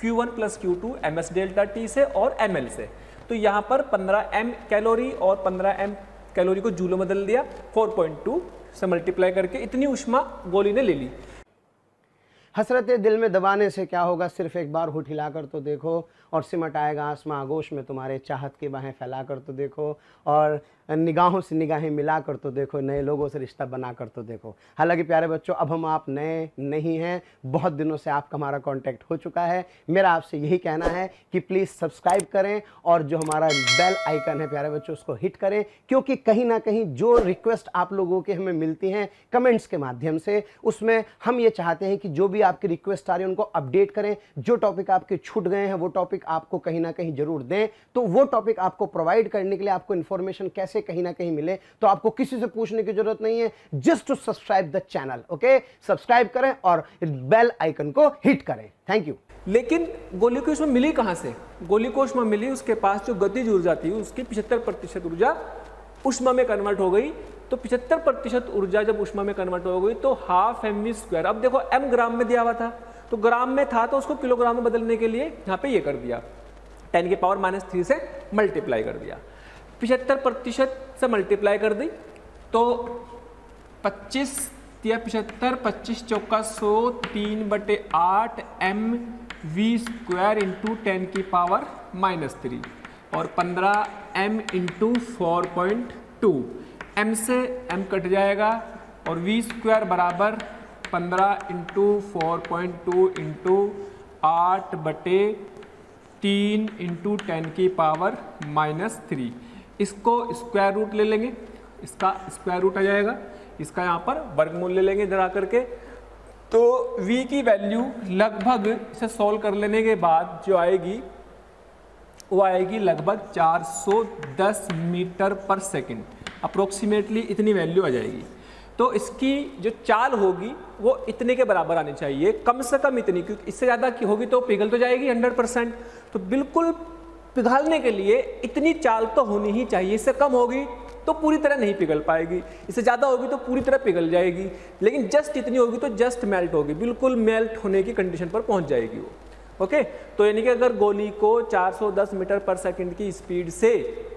Q1 plus Q2 ms delta T से और ml से। तो यहाँ पर 15 m कैलोरी और 15 m कैलोरी को जूल में बदल दिया, 4.2 से मल्टीप्लाई करके इतनी ऊष्मा गोली ने ले ली। हसरतें दिल में दबाने से क्या होगा, सिर्फ एक बार होठ हिलाकर तो देखो और सिमट आएगा आसमां आगोश में तुम्हारे, चाहत की बाहें फैलाकर तो देखो और निगाहों से निगाहें मिलाकर तो देखो, नए लोगों से रिश्ता बनाकर तो देखो। हालांकि प्यारे बच्चों, अब हम आप नए नहीं हैं, बहुत दिनों से आपका हमारा कांटेक्ट हो चुका है। मेरा आपसे यही कहना है कि प्लीज़ सब्सक्राइब करें और जो हमारा बेल आइकन है प्यारे बच्चों उसको हिट करें, क्योंकि कहीं ना कहीं जो रिक्वेस्ट आप लोगों के हमें मिलती हैं कमेंट्स के माध्यम से, उसमें हम ये चाहते हैं कि जो भी आपकी रिक्वेस्ट आ रही है उनको अपडेट करें। जो टॉपिक आपके छूट गए हैं वो टॉपिक आपको कहीं ना कहीं जरूर दें। तो वो टॉपिक आपको प्रोवाइड करने के लिए आपको इन्फॉर्मेशन कैसे कहीं ना कहीं मिले, तो आपको किसी से पूछने की जरूरत नहीं है, just to subscribe the channel. Okay, subscribe करें और बेल आइकन को हिट करें। Thank you. लेकिन गोली को ऊष्मा मिली कहां से? गोली को ऊष्मा मिली, उसके पास जो गतिज ऊर्जा थी उसकी 75% ऊर्जा ऊष्मा में कन्वर्ट हो गई। तो 75% ऊर्जा जब ऊष्मा में कन्वर्ट हो गई तो हाफ mv²। अब देखो m ग्राम में दिया हुआ था, तो ग्राम में था तो उसको किलोग्राम में बदलने के लिए यहाँ पे ये कर दिया, 10⁻³ से मल्टीप्लाई कर दिया। 75% से मल्टीप्लाई कर दी तो 25 या 75, 25 चौका 100, 3/8 mv² इंटू 10⁻³ और 15 m इंटू 4.2। m से m कट जाएगा और v² बराबर 15 इंटू 4.2 इंटू 8/3 इंटू 10⁻³ इसको स्क्वायर रूट ले लेंगे, इसका स्क्वायर रूट आ जाएगा, इसका यहाँ पर वर्गमूल ले लेंगे इधर आकर के। तो v की वैल्यू लगभग इसे सॉल्व कर लेने के बाद जो आएगी वो आएगी लगभग 410 मीटर पर सेकंड, अप्रोक्सीमेटली इतनी वैल्यू आ जाएगी। तो इसकी जो चाल होगी वो इतने के बराबर आनी चाहिए, कम से कम इतनी, क्योंकि इससे ज़्यादा की होगी तो पिघल तो जाएगी 100%। तो बिल्कुल पिघलने के लिए इतनी चाल तो होनी ही चाहिए, इससे कम होगी तो पूरी तरह नहीं पिघल पाएगी, इससे ज़्यादा होगी तो पूरी तरह पिघल जाएगी, लेकिन जस्ट इतनी होगी तो जस्ट मेल्ट होगी, बिल्कुल मेल्ट होने की कंडीशन पर पहुंच जाएगी वो। ओके, तो यानी कि अगर गोली को 410 मीटर पर सेकंड की स्पीड से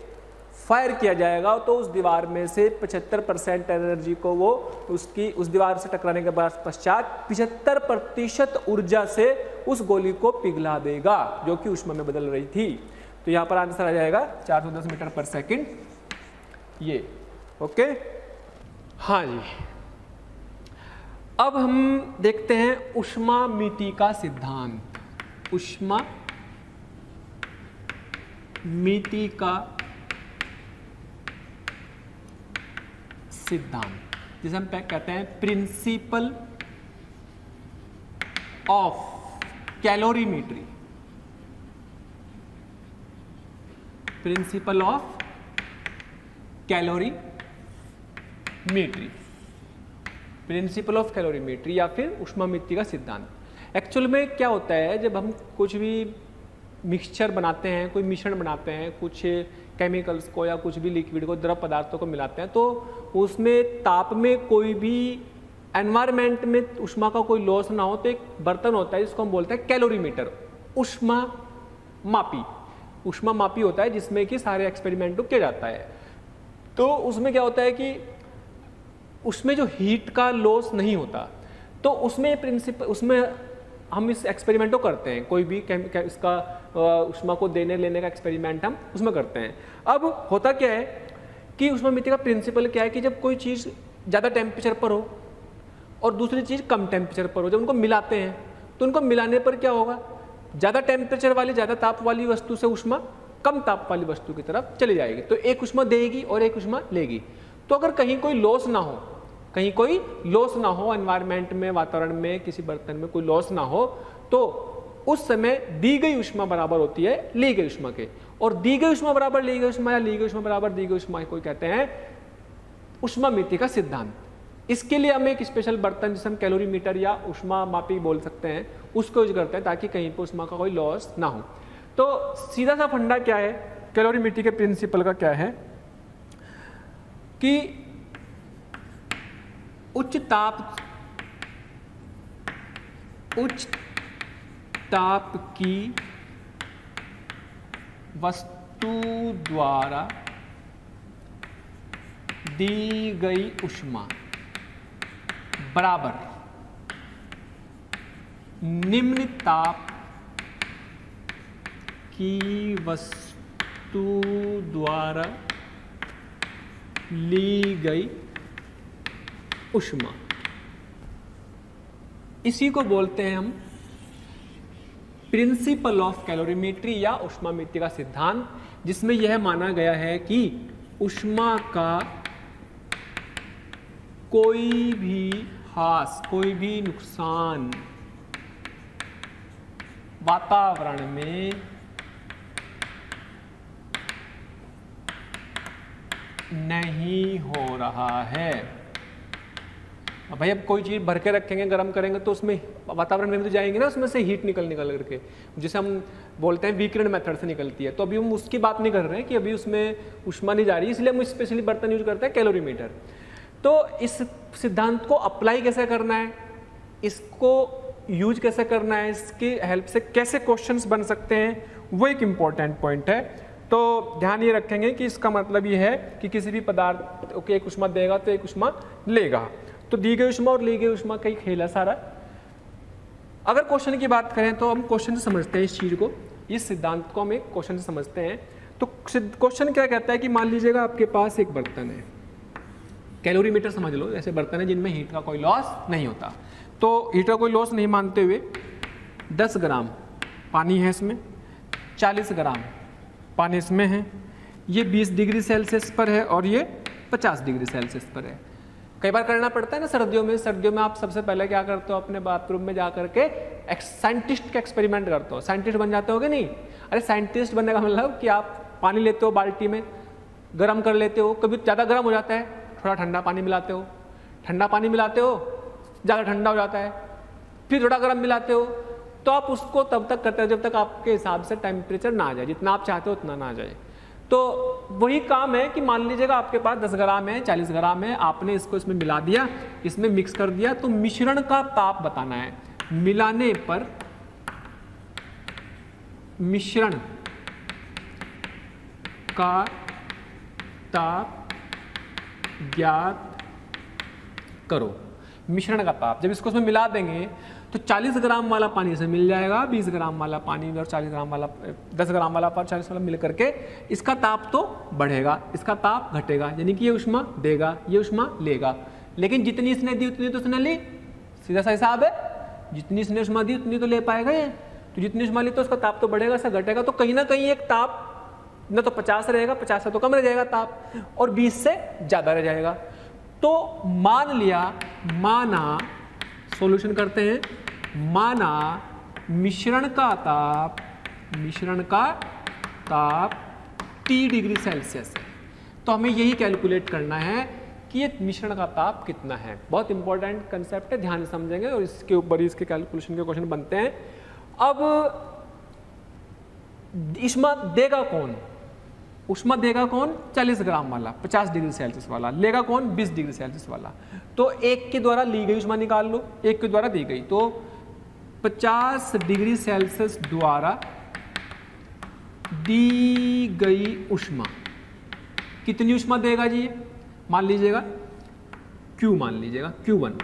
फायर किया जाएगा तो उस दीवार में से 75% एनर्जी को वो उस दीवार से टकराने के बाद पश्चात 75% ऊर्जा से उस गोली को पिघला देगा जो कि ऊष्मा में बदल रही थी। तो यहाँ पर आंसर आ जाएगा 410 मीटर पर सेकंड ये। ओके, हाँ जी। अब हम देखते हैं ऊष्मामिति का सिद्धांत। ऊष्मामिति का सिद्धांत जिसे हम कहते हैं principle of calorimetry. Principle of calorimetry, principle of calorimetry या फिर ऊष्मामिति का सिद्धांत। एक्चुअल में क्या होता है, जब हम कुछ भी मिक्सचर बनाते हैं, कोई मिश्रण बनाते हैं, कुछ केमिकल्स को या कुछ भी लिक्विड को, द्रव पदार्थों को मिलाते हैं, तो उसमें ताप में कोई भी एनवायरनमेंट में ऊष्मा का कोई लॉस ना हो, तो एक बर्तन होता है जिसको हम बोलते हैं कैलोरीमीटर, ऊष्मा मापी होता है जिसमें कि सारे एक्सपेरिमेंट किया जाता है। तो उसमें क्या होता है कि उसमें जो हीट का लॉस नहीं होता, तो उसमें प्रिंसिपल, उसमें हम इस एक्सपेरिमेंट को करते हैं, कोई भी इसका ऊष्मा को देने लेने का एक्सपेरिमेंट हम उसमें करते हैं। अब होता क्या है कि ऊष्मामिति का प्रिंसिपल क्या है कि जब कोई चीज़ ज़्यादा टेम्परेचर पर हो और दूसरी चीज़ कम टेम्परेचर पर हो, जब उनको मिलाते हैं तो उनको मिलाने पर क्या होगा, ज़्यादा टेम्परेचर वाली, ज़्यादा ताप वाली वस्तु से ऊष्मा कम ताप वाली वस्तु की तरफ चली जाएगी, तो एक ऊष्मा देगी और एक ऊष्मा लेगी। तो अगर कहीं कोई लॉस ना हो, कहीं कोई लॉस ना हो, एनवायरनमेंट में, वातावरण में, किसी बर्तन में कोई लॉस ना हो, तो उस समय दी गई ऊष्मा बराबर होती है ली गई ऊष्मा के, और दी गई ऊष्मा बराबर ली गई ऊष्मा या ली गई ऊष्मा बराबर दी गई ऊष्मा को कहते हैं ऊष्मामिति का सिद्धांत। इसके लिए हम एक स्पेशल बर्तन जिसे हम कैलोरीमीटर या ऊष्मा मापी बोल सकते हैं उसको यूज करते हैं ताकि कहीं पर ऊष्मा का कोई लॉस ना हो। तो सीधा सा फंडा क्या है कैलोरीमीटर के प्रिंसिपल का, क्या है कि उच्च ताप की वस्तु द्वारा दी गई ऊष्मा बराबर निम्न ताप की वस्तु द्वारा ली गई ऊष्मा। इसी को बोलते हैं हम प्रिंसिपल ऑफ कैलोरीमेट्री या ऊष्मामिति का सिद्धांत, जिसमें यह माना गया है कि ऊष्मा का कोई भी ह्रास, कोई भी नुकसान वातावरण में नहीं हो रहा है। अब भाई अब कोई चीज़ भर के रखेंगे, गर्म करेंगे तो उसमें वातावरण में भी तो जाएंगे ना, उसमें से हीट निकल करके, जिसे हम बोलते हैं विकिरण मेथड से निकलती है। तो अभी हम उसकी बात नहीं कर रहे हैं कि अभी उसमें ऊष्मा नहीं जा रही, इसलिए हम स्पेशली बर्तन यूज करते हैं कैलोरीमीटर। तो इस सिद्धांत को अप्लाई कैसे करना है, इसको यूज कैसे करना है, इसकी हेल्प से कैसे क्वेश्चंस बन सकते हैं, वो एक इम्पॉर्टेंट पॉइंट है। तो ध्यान ये रखेंगे कि इसका मतलब ये है कि किसी भी पदार्थ को एक ऊष्मा देगा तो एक ऊष्मा लेगा। तो दी गई ऊष्मा और ली गई ऊष्मा का ही खेल है सारा। अगर क्वेश्चन की बात करें तो हम क्वेश्चन से समझते हैं इस चीज़ को, इस सिद्धांत को हम एक क्वेश्चन से समझते हैं। तो क्वेश्चन क्या कहता है कि मान लीजिएगा आपके पास एक बर्तन है, कैलोरीमीटर समझ लो, ऐसे बर्तन है जिनमें हीट का कोई लॉस नहीं होता। तो हीट का कोई लॉस नहीं मानते हुए 10 ग्राम पानी है इसमें, 40 ग्राम पानी इसमें है, ये 20 डिग्री सेल्सियस पर है और ये 50 डिग्री सेल्सियस पर है। कई बार करना पड़ता है ना सर्दियों में आप सबसे पहले क्या करते हो, अपने बाथरूम में जा करके साइंटिस्ट का एक्सपेरिमेंट करते हो। साइंटिस्ट बन जाते हो कि नहीं? अरे साइंटिस्ट बनने का मतलब कि आप पानी लेते हो बाल्टी में, गर्म कर लेते हो, कभी ज़्यादा गर्म हो जाता है, थोड़ा ठंडा पानी मिलाते हो, ठंडा पानी मिलाते हो, ज़्यादा ठंडा हो जाता है, फिर थोड़ा गर्म मिलाते हो। तो आप उसको तब तक करते हो जब तक आपके हिसाब से टेम्परेचर ना आ जाए, जितना आप चाहते हो उतना ना आ जाए। तो वही काम है कि मान लीजिएगा आपके पास 10 ग्राम है, 40 ग्राम है, आपने इसको इसमें मिला दिया, इसमें मिक्स कर दिया, तो मिश्रण का ताप बताना है। मिलाने पर मिश्रण का ताप ज्ञात करो। मिश्रण का ताप, जब इसको इसमें मिला देंगे तो 40 ग्राम वाला पानी से मिल जाएगा, 20 ग्राम वाला पानी और 40 ग्राम वाला 10 ग्राम वाला पर 40 वाला मिल करके इसका ताप तो बढ़ेगा, इसका ताप घटेगा, यानी कि ये ऊष्मा देगा, ये ऊष्मा लेगा। लेकिन जितनी इसने दी उतनी तो उसने ली, सीधा सा हिसाब है, जितनी इसने ऊष्मा दी उतनी तो ले पाएगा ये। तो जितनी ऊष्मा ली तो उसका ताप तो बढ़ेगा, इसका घटेगा। तो कहीं ना कहीं एक ताप न तो 50 रहेगा, 50 से तो कम रह जाएगा ताप, और 20 से ज़्यादा रह जाएगा। तो मान लिया, माना, सॉल्यूशन करते हैं, माना मिश्रण का ताप T डिग्री सेल्सियस है। तो हमें यही कैलकुलेट करना है कि ये मिश्रण का ताप कितना है। बहुत इंपॉर्टेंट कंसेप्ट है, ध्यान से समझेंगे और इसके ऊपर ही इसके कैलकुलेशन के क्वेश्चन बनते हैं। अब ऊष्मा देगा कौन? ऊष्मा देगा कौन? 40 ग्राम वाला, 50 डिग्री सेल्सियस वाला। लेगा कौन? 20 डिग्री सेल्सियस वाला। तो एक के द्वारा ली गई ऊष्मा निकाल लो, एक के द्वारा दी गई। तो 50 डिग्री सेल्सियस द्वारा दी गई ऊष्मा कितनी ऊष्मा देगा जी? मान लीजिएगा Q, मान लीजिएगा Q1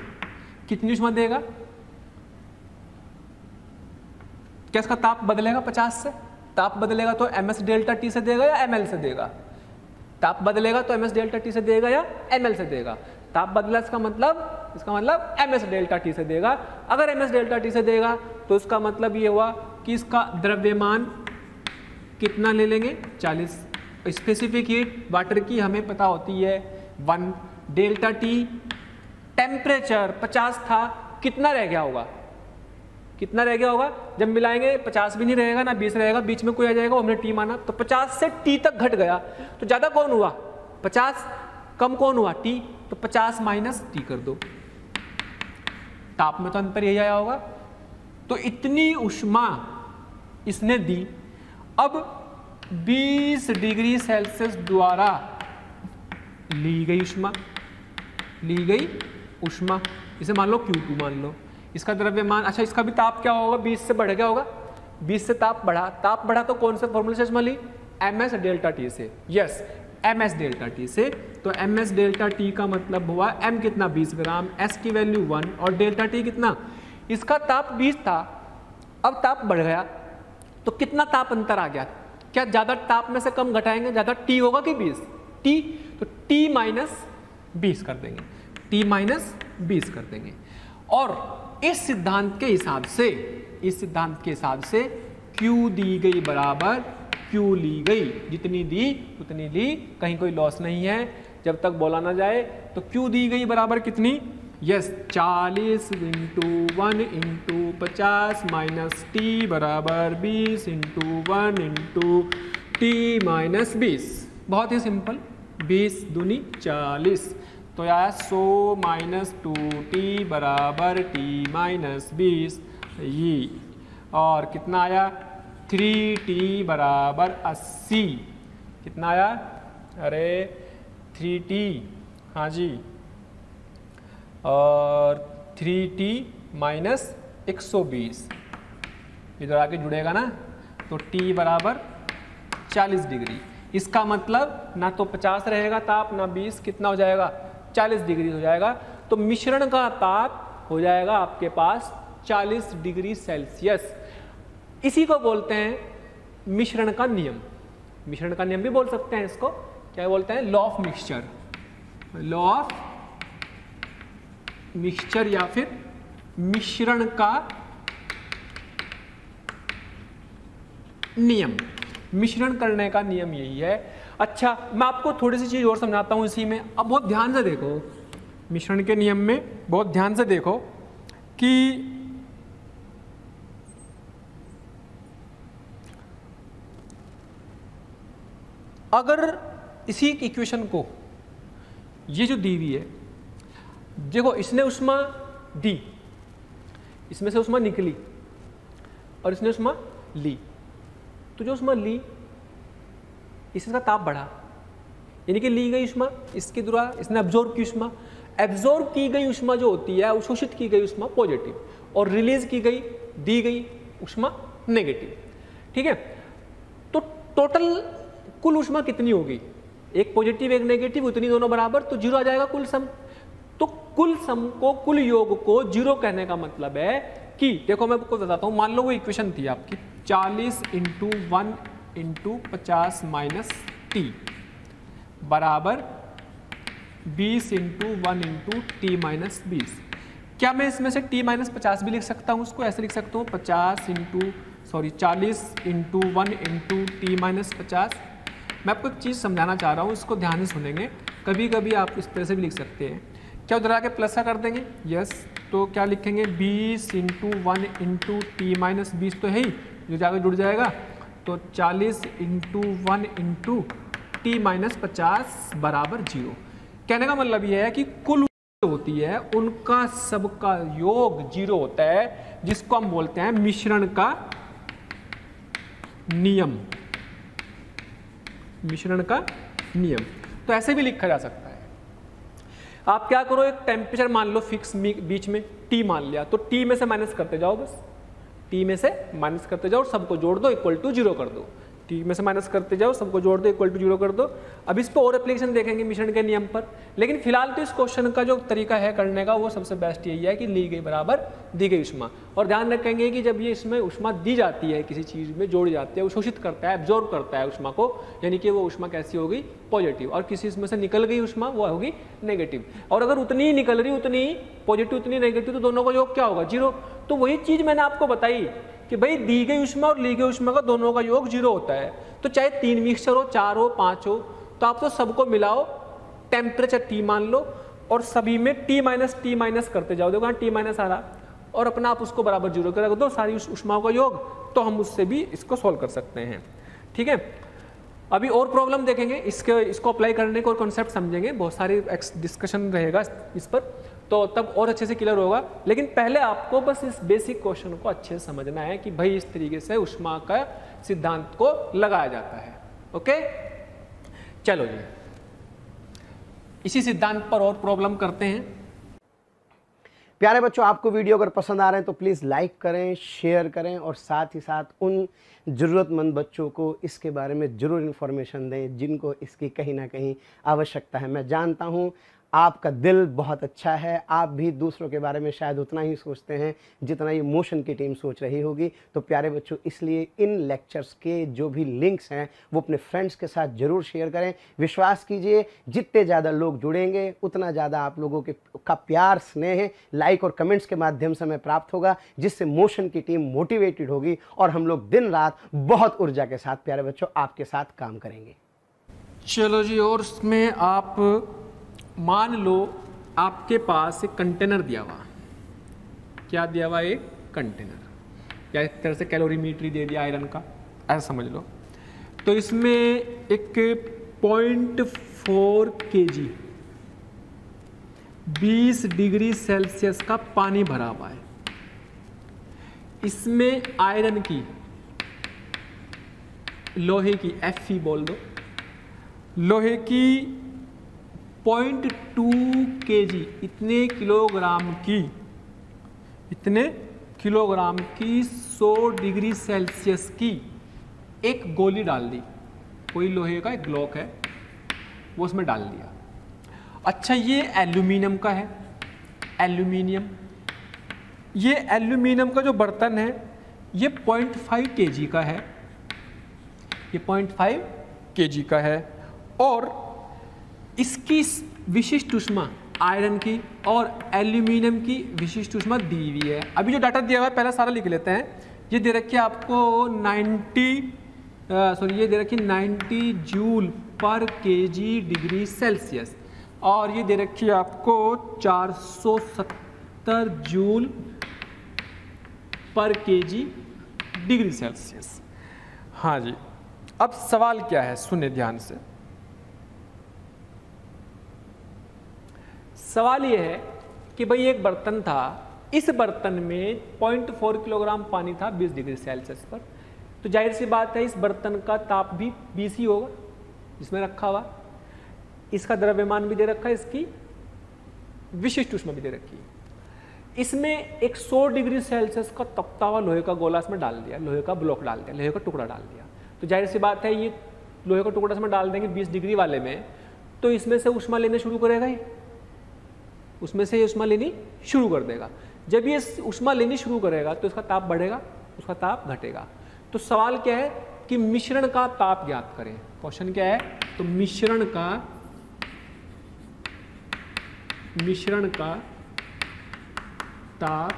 कितनी ऊष्मा देगा? क्या इसका ताप बदलेगा 50 से? ताप बदलेगा तो ms डेल्टा T से देगा या ml से देगा? ताप बदलेगा तो ms डेल्टा T से देगा या ml से देगा? ताप बदला इसका मतलब ms डेल्टा T से देगा। अगर ms डेल्टा T से देगा तो इसका मतलब ये हुआ कि इसका द्रव्यमान कितना ले लेंगे? 40। स्पेसिफिक हीट वाटर की हमें पता होती है 1, डेल्टा T टेम्परेचर 50 था, कितना रह गया होगा? कितना रह गया होगा? जब मिलाएंगे 50 भी नहीं रहेगा ना 20 रहेगा, बीच में कोई आ जाएगा, हमने T माना, तो 50 से T तक घट गया। तो ज़्यादा कौन हुआ? 50। कम कौन हुआ? T। तो 50 माइनस T कर दो, ताप में तो अंतर यही आया होगा। तो इतनी ऊष्मा इसने दी। अब 20 डिग्री सेल्सियस द्वारा ली गई ऊष्मा, इसे मान लो Q2 मान लो, इसका द्रव्यमान, अच्छा इसका भी ताप क्या होगा, 20 से बढ़ गया होगा, 20 से ताप बढ़ा तो कौन से फॉर्मूले से ली, ms डेल्टा टी से, यस ms डेल्टा टी से। तो ms डेल्टा टी का मतलब हुआ m कितना 20 ग्राम, s की वैल्यू 1 और डेल्टा टी कितना, इसका ताप 20 था, अब ताप बढ़ गया तो कितना ताप अंतर आ गया, क्या ज़्यादा ताप में से कम घटाएंगे, ज़्यादा T होगा कि 20 T, तो T माइनस 20 कर देंगे, T माइनस 20 कर देंगे। और इस सिद्धांत के हिसाब से Q दी गई बराबर Q ली गई, जितनी दी उतनी ली, कहीं कोई लॉस नहीं है, जब तक बोला ना जाए। तो Q दी गई बराबर कितनी, yes 40 into 1 into 50 minus T बराबर 20 इंटू 1 इंटू टी माइनस 20। बहुत ही सिंपल, 20 दूनी 40, तो आया 100 माइनस 2t बराबर t माइनस 20 ये, और कितना आया 3t बराबर 80, कितना आया, अरे 3t, हाँ जी, और 3t माइनस 120 इधर आके जुड़ेगा ना, तो t बराबर 40 डिग्री। इसका मतलब ना तो 50 रहेगा ताप, ना 20, कितना हो जाएगा 40 डिग्री हो जाएगा। तो मिश्रण का ताप हो जाएगा आपके पास 40 डिग्री सेल्सियस। इसी को बोलते हैं मिश्रण का नियम, मिश्रण का नियम भी बोल सकते हैं इसको, क्या बोलते हैं, law of mixture, law of mixture या फिर मिश्रण का नियम, मिश्रण करने का नियम यही है। अच्छा मैं आपको थोड़ी सी चीज और समझाता हूं इसी में, अब बहुत ध्यान से देखो, मिश्रण के नियम में बहुत ध्यान से देखो कि अगर इसी इक्वेशन को, ये जो दी हुई है, देखो इसने उष्मा दी, इसमें से उष्मा निकली और इसने उष्मा ली, तो जो उष्मा ली इसका ताप बढ़ा, यानी कि ली गई उष्मा इसके द्वारा इसने एब्जॉर्ब की उष्मा, एब्जॉर्ब की गई उष्मा जो होती है, अवशोषित की गई उष्मा पॉजिटिव, और रिलीज की गई दी गई उष्मा नेगेटिव, ठीक है। तो टोटल कुल उष्मा कितनी होगी, एक पॉजिटिव एक नेगेटिव, उतनी दोनों बराबर, तो जीरो आ जाएगा कुल सम। तो कुल सम को, कुल योग को जीरो कहने का मतलब है कि देखो मैं आपको बताता हूं, मान लो वो इक्वेशन थी आपकी 40 इंटू 1 इंटू 50 माइनस टी बराबर 20 इंटू 1 इंटू टी माइनस 20। क्या मैं इसमें से टी माइनस 50 भी लिख सकता हूँ, उसको ऐसे लिख सकता हूँ 40 इंटू 1 इंटू टी माइनस 50। मैं आपको एक चीज़ समझाना चाह रहा हूँ, इसको ध्यान से सुनेंगे, कभी कभी आप इस तरह से भी लिख सकते हैं, क्या उधर आके प्लस का कर देंगे, यस, तो क्या लिखेंगे 20 इंटू 1 इंटू टी माइनस 20 तो है ही, जो जाकर जुड़ जाएगा, तो 40 इंटू 1 इंटू टी माइनस 50 बराबर 0। कहने का मतलब यह है कि कुल होती है उनका सबका योग 0 होता है, जिसको हम बोलते हैं मिश्रण का नियम, मिश्रण का नियम। तो ऐसे भी लिखा जा सकता है। आप क्या करो, एक टेम्परेचर मान लो फिक्स बीच में T मान लिया, तो T में से माइनस करते जाओ, बस T में से माइनस करते जाओ, सबको जोड़ दो इक्वल टू 0 कर दो, T में से माइनस करते जाओ, सबको जोड़ दो इक्वल टू 0 कर दो। अब इस पर और एप्लीकेशन देखेंगे मिश्रण के नियम पर, लेकिन फिलहाल तो इस क्वेश्चन का जो तरीका है करने का वो सबसे बेस्ट यही है कि ली गई बराबर दी गई उष्मा। और ध्यान रखेंगे कि जब ये इसमें उष्मा दी जाती है, किसी चीज़ में जोड़ी जाती है, वो शोषित करता है, एब्जॉर्ब करता है उष्मा को, यानी कि वो उष्मा कैसी होगी पॉजिटिव, और किसी इसमें से निकल गई उष्मा वो होगी नेगेटिव। और अगर उतनी ही निकल रही, उतनी उतनी उतनी नेगेटिव, तो दोनों का योग क्या होगा 0। तो वही चीज़ मैंने आपको बताई कि भाई दी गई उष्मा और ली गई उष्मा का दोनों का योग 0 होता है। तो चाहे 3 मिक्सचर हो, 4 हो, 5 हो, तो आप तो सबको मिलाओ, टेम्परेचर T मान लो, और सभी में T माइनस करते जाओ, देखो T माइनस आ रहा, और अपना आप उसको बराबर 0 कर रख दो, सारी उष्माओं का योग, तो हम उससे भी इसको सॉल्व कर सकते हैं, ठीक है। अभी और प्रॉब्लम देखेंगे, इसको अप्लाई करने को और कॉन्सेप्ट समझेंगे, बहुत सारी डिस्कशन रहेगा इस पर, तो तब और अच्छे से क्लियर होगा। लेकिन पहले आपको बस इस बेसिक क्वेश्चन को अच्छे से समझना है कि भाई इस तरीके से उष्मा का सिद्धांत को लगाया जाता है। ओके, चलो जी, इसी सिद्धांत पर और प्रॉब्लम करते हैं। प्यारे बच्चों, आपको वीडियो अगर पसंद आ रहे हैं तो प्लीज़ लाइक करें, शेयर करें और साथ ही साथ उन ज़रूरतमंद बच्चों को इसके बारे में ज़रूर इन्फॉर्मेशन दें जिनको इसकी कहीं ना कहीं आवश्यकता है। मैं जानता हूँ आपका दिल बहुत अच्छा है, आप भी दूसरों के बारे में शायद उतना ही सोचते हैं जितना ये मोशन की टीम सोच रही होगी। तो प्यारे बच्चों, इसलिए इन लेक्चर्स के जो भी लिंक्स हैं वो अपने फ्रेंड्स के साथ ज़रूर शेयर करें। विश्वास कीजिए, जितने ज़्यादा लोग जुड़ेंगे उतना ज़्यादा आप लोगों का प्यार, स्नेह, लाइक और कमेंट्स के माध्यम से हमें प्राप्त होगा, जिससे मोशन की टीम मोटिवेटेड होगी और हम लोग दिन रात बहुत ऊर्जा के साथ प्यारे बच्चों आपके साथ काम करेंगे। चलो जी, और उसमें आप मान लो आपके पास एक कंटेनर दिया हुआ, क्या दिया हुआ, एक कंटेनर, या एक तरह से कैलोरीमीटर दे दिया आयरन का, ऐसा समझ लो। तो इसमें एक 0.4 kg 20 डिग्री सेल्सियस का पानी भरा हुआ है। इसमें आयरन की, लोहे की, Fe बोल दो, लोहे की 0.2 kg, इतने किलोग्राम की 100 डिग्री सेल्सियस की एक गोली डाल दी। कोई लोहे का एक ब्लॉक है, वो उसमें डाल दिया। अच्छा, ये एल्यूमिनियम का है, एल्यूमिनियम, ये एल्यूमिनियम का जो बर्तन है ये 0.5 kg का है, ये 0.5 kg का है। और इसकी विशिष्ट ऊष्मा आयरन की और एल्यूमिनियम की विशिष्ट ऊष्मा दी हुई है। अभी जो डाटा दिया हुआ है पहले सारा लिख लेते हैं। ये दे रखी है आपको 90 जूल पर केजी डिग्री सेल्सियस, और ये दे रखी है आपको 470 जूल पर केजी डिग्री सेल्सियस। हाँ जी, अब सवाल क्या है, सुने ध्यान से। सवाल ये है कि भाई एक बर्तन था, इस बर्तन में 0.4 किलोग्राम पानी था 20 डिग्री सेल्सियस पर, तो जाहिर सी बात है इस बर्तन का ताप भी 20 ही होगा जिसमें रखा हुआ। इसका द्रव्यमान भी दे रखा है, इसकी विशिष्ट ऊष्मा भी दे रखी है। इसमें एक 100 डिग्री सेल्सियस का तपता हुआ लोहे का गोला इसमें डाल दिया, लोहे का ब्लॉक डाल दिया, लोहे का टुकड़ा डाल दिया। तो जाहिर सी बात है ये लोहे का टुकड़ा इसमें डाल देंगे 20 डिग्री वाले में, तो इसमें से ऊष्मा लेने शुरू करेगा, ये उसमें से ऊष्मा लेनी शुरू कर देगा। जब ये ऊष्मा लेनी शुरू करेगा तो इसका ताप बढ़ेगा, उसका ताप घटेगा। तो सवाल क्या है कि मिश्रण का ताप ज्ञात करें। क्वेश्चन क्या है, तो मिश्रण का ताप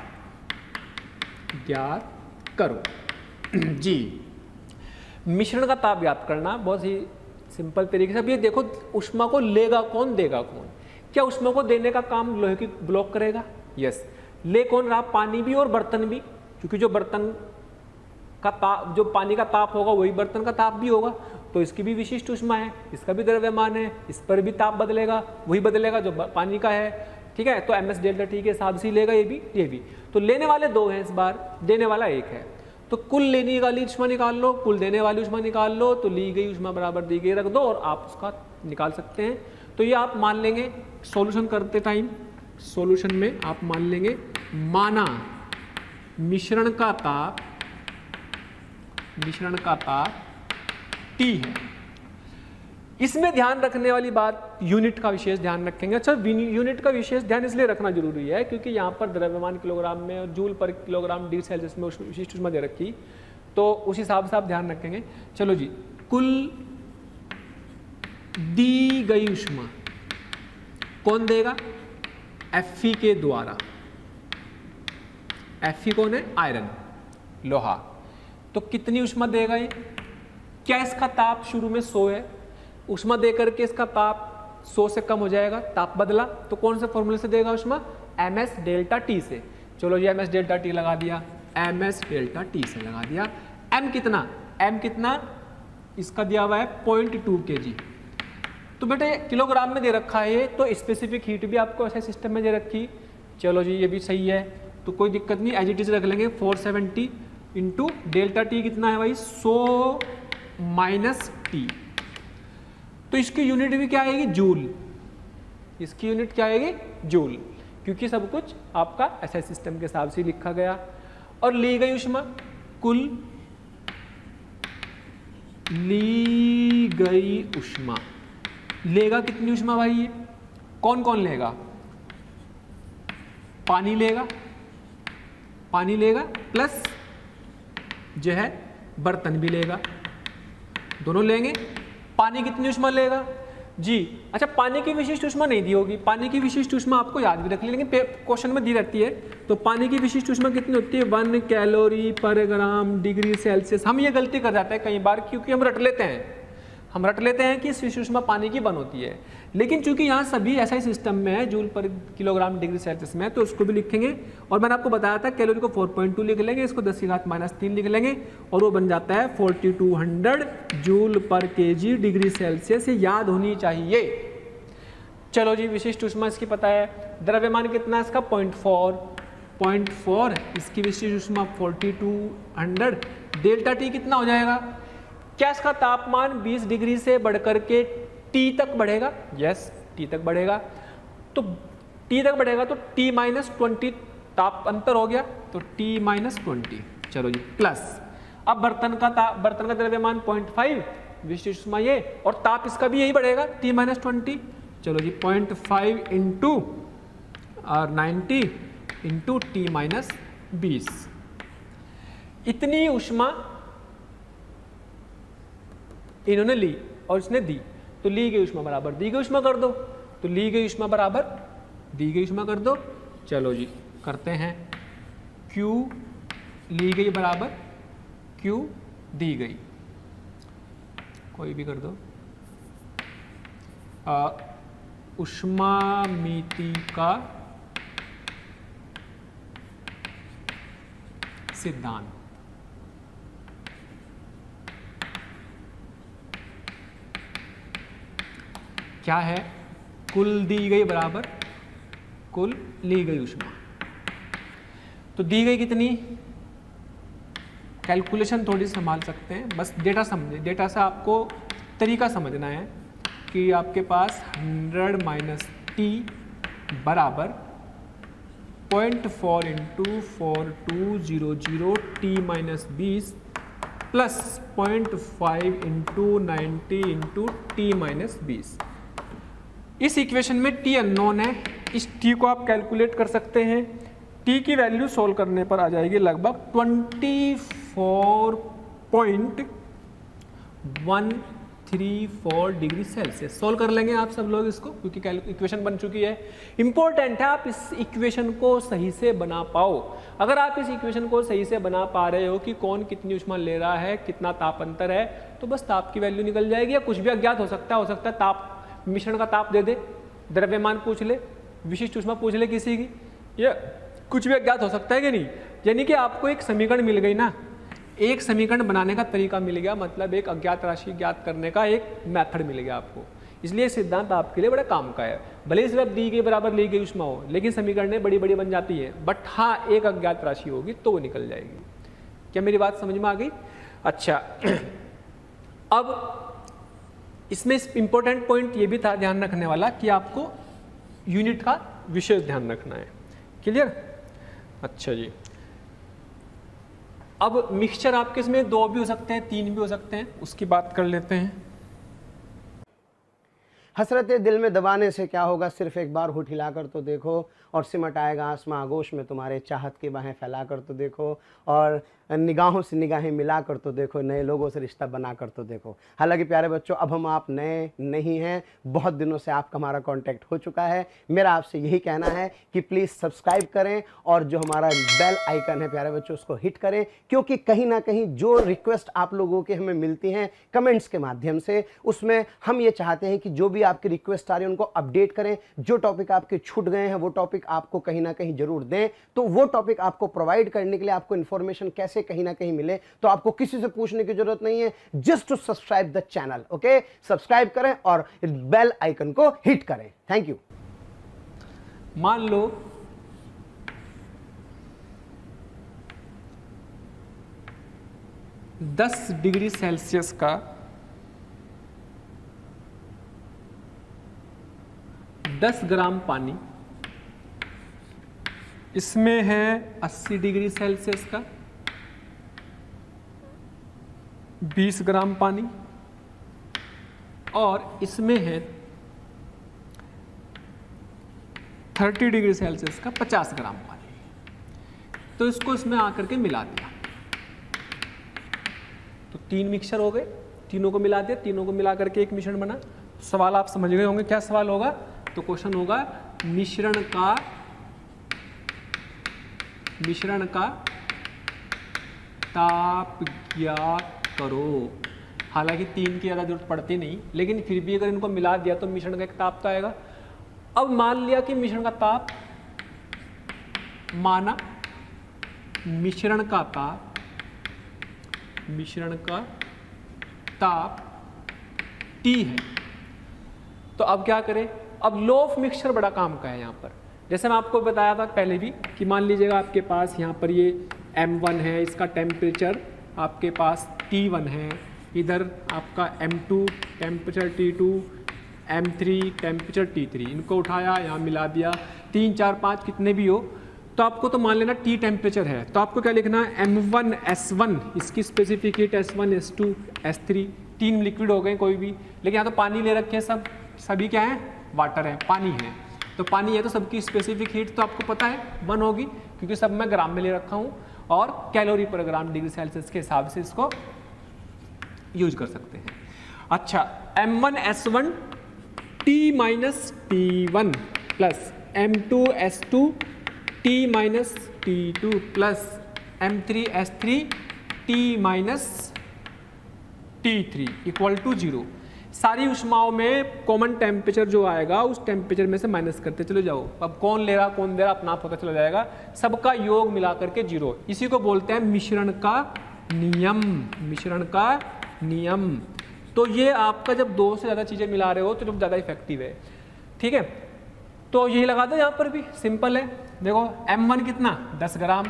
ज्ञात करो। जी, मिश्रण का ताप ज्ञात करना बहुत ही सिंपल तरीके से। अब ये देखो, ऊष्मा को लेगा कौन, देगा कौन? क्या ऊष्मा को देने का काम लोहे की ब्लॉक करेगा? यस। ले कौन रहा? पानी भी और बर्तन भी, क्योंकि जो बर्तन का ताप, जो पानी का ताप होगा वही बर्तन का ताप भी होगा, तो इसकी भी विशिष्ट ऊष्मा है, इसका भी द्रव्यमान है, इस पर भी ताप बदलेगा, वही बदलेगा जो पानी का है। ठीक है, तो ms डेल्टा टी के हिसाब से लेगा ये भी। तो लेने वाले दो हैं, इस बार देने वाला एक है। तो कुल लेने वाली ऊष्मा निकाल लो, कुल देने वाली ऊष्मा निकाल लो, तो ली गई ऊष्मा बराबर दी गई रख दो और आप उसका निकाल सकते हैं। तो ये आप मान लेंगे सॉल्यूशन करते टाइम, सॉल्यूशन में आप मान लेंगे, माना मिश्रण का ताप T है। इसमें ध्यान रखने वाली बात, यूनिट का विशेष ध्यान रखेंगे। अच्छा, यूनिट का विशेष ध्यान इसलिए रखना जरूरी है क्योंकि यहाँ पर द्रव्यमान किलोग्राम में और जूल पर किलोग्राम डिग्री सेल्सियस में विशिष्ट ऊष्मा दे रखी, तो उस हिसाब से आप ध्यान रखेंगे। चलो जी, कुल दी गई ऊष्मा कौन देगा? Fe के द्वारा। Fe कौन है? आयरन, लोहा। तो कितनी ऊष्मा देगा ये? क्या इसका ताप शुरू में 100 है, ऊष्मा देकर के इसका ताप 100 से कम हो जाएगा, ताप बदला, तो कौन से फॉर्मूले से देगा ऊष्मा? ms डेल्टा टी से। चलो ये ms डेल्टा टी लगा दिया, ms डेल्टा टी से लगा दिया। m कितना? इसका दिया हुआ है 0.2 kg। तो बेटे किलोग्राम में दे रखा है, तो स्पेसिफिक हीट भी आपको ऐसे सिस्टम में दे रखी। चलो जी, ये भी सही है, तो कोई दिक्कत नहीं, एज इट इज रख लेंगे। 470 इंटू डेल्टा टी कितना है भाई? 100 माइनस टी। तो इसकी यूनिट भी क्या आएगी? जूल। इसकी यूनिट क्या आएगी? जूल। क्योंकि सब कुछ आपका SI सिस्टम के हिसाब से लिखा गया। और ली गई ऊष्मा, कुल ली गई ऊष्मा, लेगा कितनी ऊष्मा भाई? ये कौन कौन लेगा? पानी लेगा, पानी लेगा प्लस जो है बर्तन भी लेगा, दोनों लेंगे। पानी कितनी ऊष्मा लेगा जी? अच्छा, पानी की विशिष्ट ऊष्मा नहीं दी होगी, पानी की विशिष्ट ऊष्मा आपको याद भी रख ली, लेकिन क्वेश्चन में दी रहती है। तो पानी की विशिष्ट ऊष्मा कितनी होती है? 1 कैलोरी पर ग्राम डिग्री सेल्सियस। हम ये गलती कर जाते हैं कई बार, क्योंकि हम रट लेते हैं कि विशिष्ट ऊष्मा पानी की 1 होती है, लेकिन चूंकि यहाँ सभी SI सिस्टम में है, जूल पर किलोग्राम डिग्री सेल्सियस में, तो उसको भी लिखेंगे। और मैंने आपको बताया था कैलोरी को 4.2 लिख लेंगे, इसको 10⁻³ लिख लेंगे, और वो बन जाता है 4200 जूल पर kg डिग्री सेल्सियस। ये याद होनी चाहिए। चलो जी, विशिष्ट ऊष्मा इसकी पता है। द्रव्यमान कितना है इसका? 0.4, इसकी विशिष्ट ऊष्मा 4200। डेल्टा T कितना हो जाएगा? क्या इसका तापमान 20 डिग्री से बढ़कर के T तक बढ़ेगा? यस, T तक बढ़ेगा। तो T तक बढ़ेगा तो T-20 ताप अंतर हो गया, तो T-20। चलो जी, प्लस अब बर्तन का द्रव्यमान 0.5, विशिष्ट ऊष्मा ये, और ताप इसका भी यही बढ़ेगा, T-20। चलो जी, 0.5 इंटू 90 इंटू T-20, इतनी ऊष्मा इन्होंने ली और इसने दी। तो ली गई ऊष्मा बराबर दी गई ऊष्मा कर दो, तो ली गई ऊष्मा बराबर दी गई ऊष्मा कर दो। चलो जी, करते हैं। Q ली गई बराबर Q दी गई, कोई भी कर दो। ऊष्मामिति का सिद्धांत। क्या है? कुल दी गई बराबर कुल ली गई ऊष्मा। तो दी गई कितनी? कैलकुलेशन थोड़ी संभाल सकते हैं, बस डेटा समझे। डेटा से आपको तरीका समझना है कि आपके पास 100 - T बराबर 0.4 into 4200 T-20 plus 0.5 into 90 into T-20। इस इक्वेशन में T अननोन है, इस T को आप कैलकुलेट कर सकते हैं। T की वैल्यू सोल्व करने पर आ जाएगी लगभग 24.134 डिग्री सेल्सियस। सोल्व कर लेंगे आप सब लोग इसको, क्योंकि इक्वेशन बन चुकी है। इंपॉर्टेंट है आप इस इक्वेशन को सही से बना पाओ। अगर आप इस इक्वेशन को सही से बना पा रहे हो कि कौन कितनी ऊष्मा ले रहा है, कितना ताप अंतर है, तो बस ताप की वैल्यू निकल जाएगी। या कुछ भी अज्ञात हो सकता है ताप, मिश्रण का ताप दे दे, द्रव्यमान पूछ ले, विशिष्ट ऊष्मा पूछ ले किसी की, या कुछ भी अज्ञात हो सकता है कि नहीं। यानी कि आपको एक समीकरण मिल गई ना, एक समीकरण बनाने का तरीका मिल गया, मतलब एक अज्ञात राशि ज्ञात करने का एक मेथड मिल गया आपको। इसलिए सिद्धांत आपके लिए बड़ा काम का है। भले ही सिर्फ दी गई बराबर ली गई ऊष्मा हो, लेकिन समीकरणें बड़ी बड़ी बन जाती है। बट हाँ, एक अज्ञात राशि होगी तो वो निकल जाएगी। क्या मेरी बात समझ में आ गई? अच्छा, अब इसमें इंपॉर्टेंट पॉइंट ये भी था ध्यान रखने वाला कि आपको यूनिट का विशेष ध्यान रखना है। क्लियर? अच्छा जी, अब मिक्सचर आपके इसमें 2 भी हो सकते हैं, 3 भी हो सकते हैं, उसकी बात कर लेते हैं। हसरतें दिल में दबाने से क्या होगा, सिर्फ एक बार होठ हिलाकर तो देखो, और सिमट आएगा आसमां आगोश में तुम्हारे, चाहत की बाहें फैलाकर तो देखो, और निगाहों से निगाहें मिलाकर तो देखो, नए लोगों से रिश्ता बनाकर तो देखो। हालांकि प्यारे बच्चों, अब हम आप नए नहीं हैं, बहुत दिनों से आपका हमारा कांटेक्ट हो चुका है। मेरा आपसे यही कहना है कि प्लीज़ सब्सक्राइब करें, और जो हमारा बेल आइकन है प्यारे बच्चों, उसको हिट करें, क्योंकि कहीं ना कहीं जो रिक्वेस्ट आप लोगों के हमें मिलती हैं कमेंट्स के माध्यम से, उसमें हम ये चाहते हैं कि जो भी आपकी रिक्वेस्ट आ रही है उनको अपडेट करें। जो टॉपिक आपके छूट गए हैं वो टॉपिक आपको कहीं ना कहीं जरूर दें। तो वो टॉपिक आपको प्रोवाइड करने के लिए आपको इन्फॉर्मेशन कैसे कहीं ना कहीं मिले, तो आपको किसी से पूछने की जरूरत नहीं है, just to subscribe the channel. Okay, subscribe करें और बेल आइकन को हिट करें। Thank you. मान लो दस डिग्री सेल्सियस का 10 ग्राम पानी इसमें है 80 डिग्री सेल्सियस का 20 ग्राम पानी, और इसमें है 30 डिग्री सेल्सियस का 50 ग्राम पानी। तो इसको इसमें आकर के मिला दिया, तो 3 मिक्सचर हो गए, तीनों को मिला दिया, तीनों को मिला करके एक मिश्रण बना। सवाल आप समझ गए होंगे क्या सवाल होगा। तो क्वेश्चन होगा मिश्रण का ताप ज्ञात करो। हालांकि 3 की ज़्यादा जरूरत पड़ती नहीं, लेकिन फिर भी अगर इनको मिला दिया तो मिश्रण का एक ताप तो आएगा। अब मान लिया कि मिश्रण का ताप, माना मिश्रण का ताप T है। तो अब क्या करें, अब लो ऑफ मिक्सचर बड़ा काम का है यहाँ पर। जैसे मैं आपको बताया था पहले भी कि मान लीजिएगा आपके पास यहाँ पर ये M1 है, इसका टेम्परेचर आपके पास T1 है, इधर आपका M2 temperature T2, M3 temperature T3, इनको उठाया यहाँ मिला दिया, 3 4 5 कितने भी हो, तो आपको तो मान लेना T टेम्परेचर है, तो आपको क्या लिखना है M1 S1, इसकी specific heat S1 S2 S3, 3 liquid हो गए कोई भी, लेकिन यहाँ तो पानी ले रखे हैं, सभी क्या है, वाटर है, पानी है। तो पानी है तो सबकी स्पेसिफिक हीट तो आपको पता है 1 होगी, क्योंकि सब मैं ग्राम में ले रखा हूँ, और कैलोरी पर ग्राम डिग्री सेल्सियस के हिसाब से इसको यूज कर सकते हैं। अच्छा, M1 S1 T minus T1 plus M2 S2 T minus T2 plus M3 S3 T minus T3 equal to 0। सारी उष्माओं में कॉमन टेम्परेचर जो आएगा उस टेम्परेचर में से माइनस करते चले जाओ। अब कौन ले रहा कौन दे रहा अपना पता चला जाएगा, सबका योग मिला करके 0। इसी को बोलते हैं मिश्रण का नियम, मिश्रण का नियम। तो ये आपका जब 2 से ज़्यादा चीज़ें मिला रहे हो तो जब ज़्यादा इफेक्टिव है, ठीक है। तो यही लगा दो, यहाँ पर भी सिंपल है। देखो M1 कितना 10 ग्राम,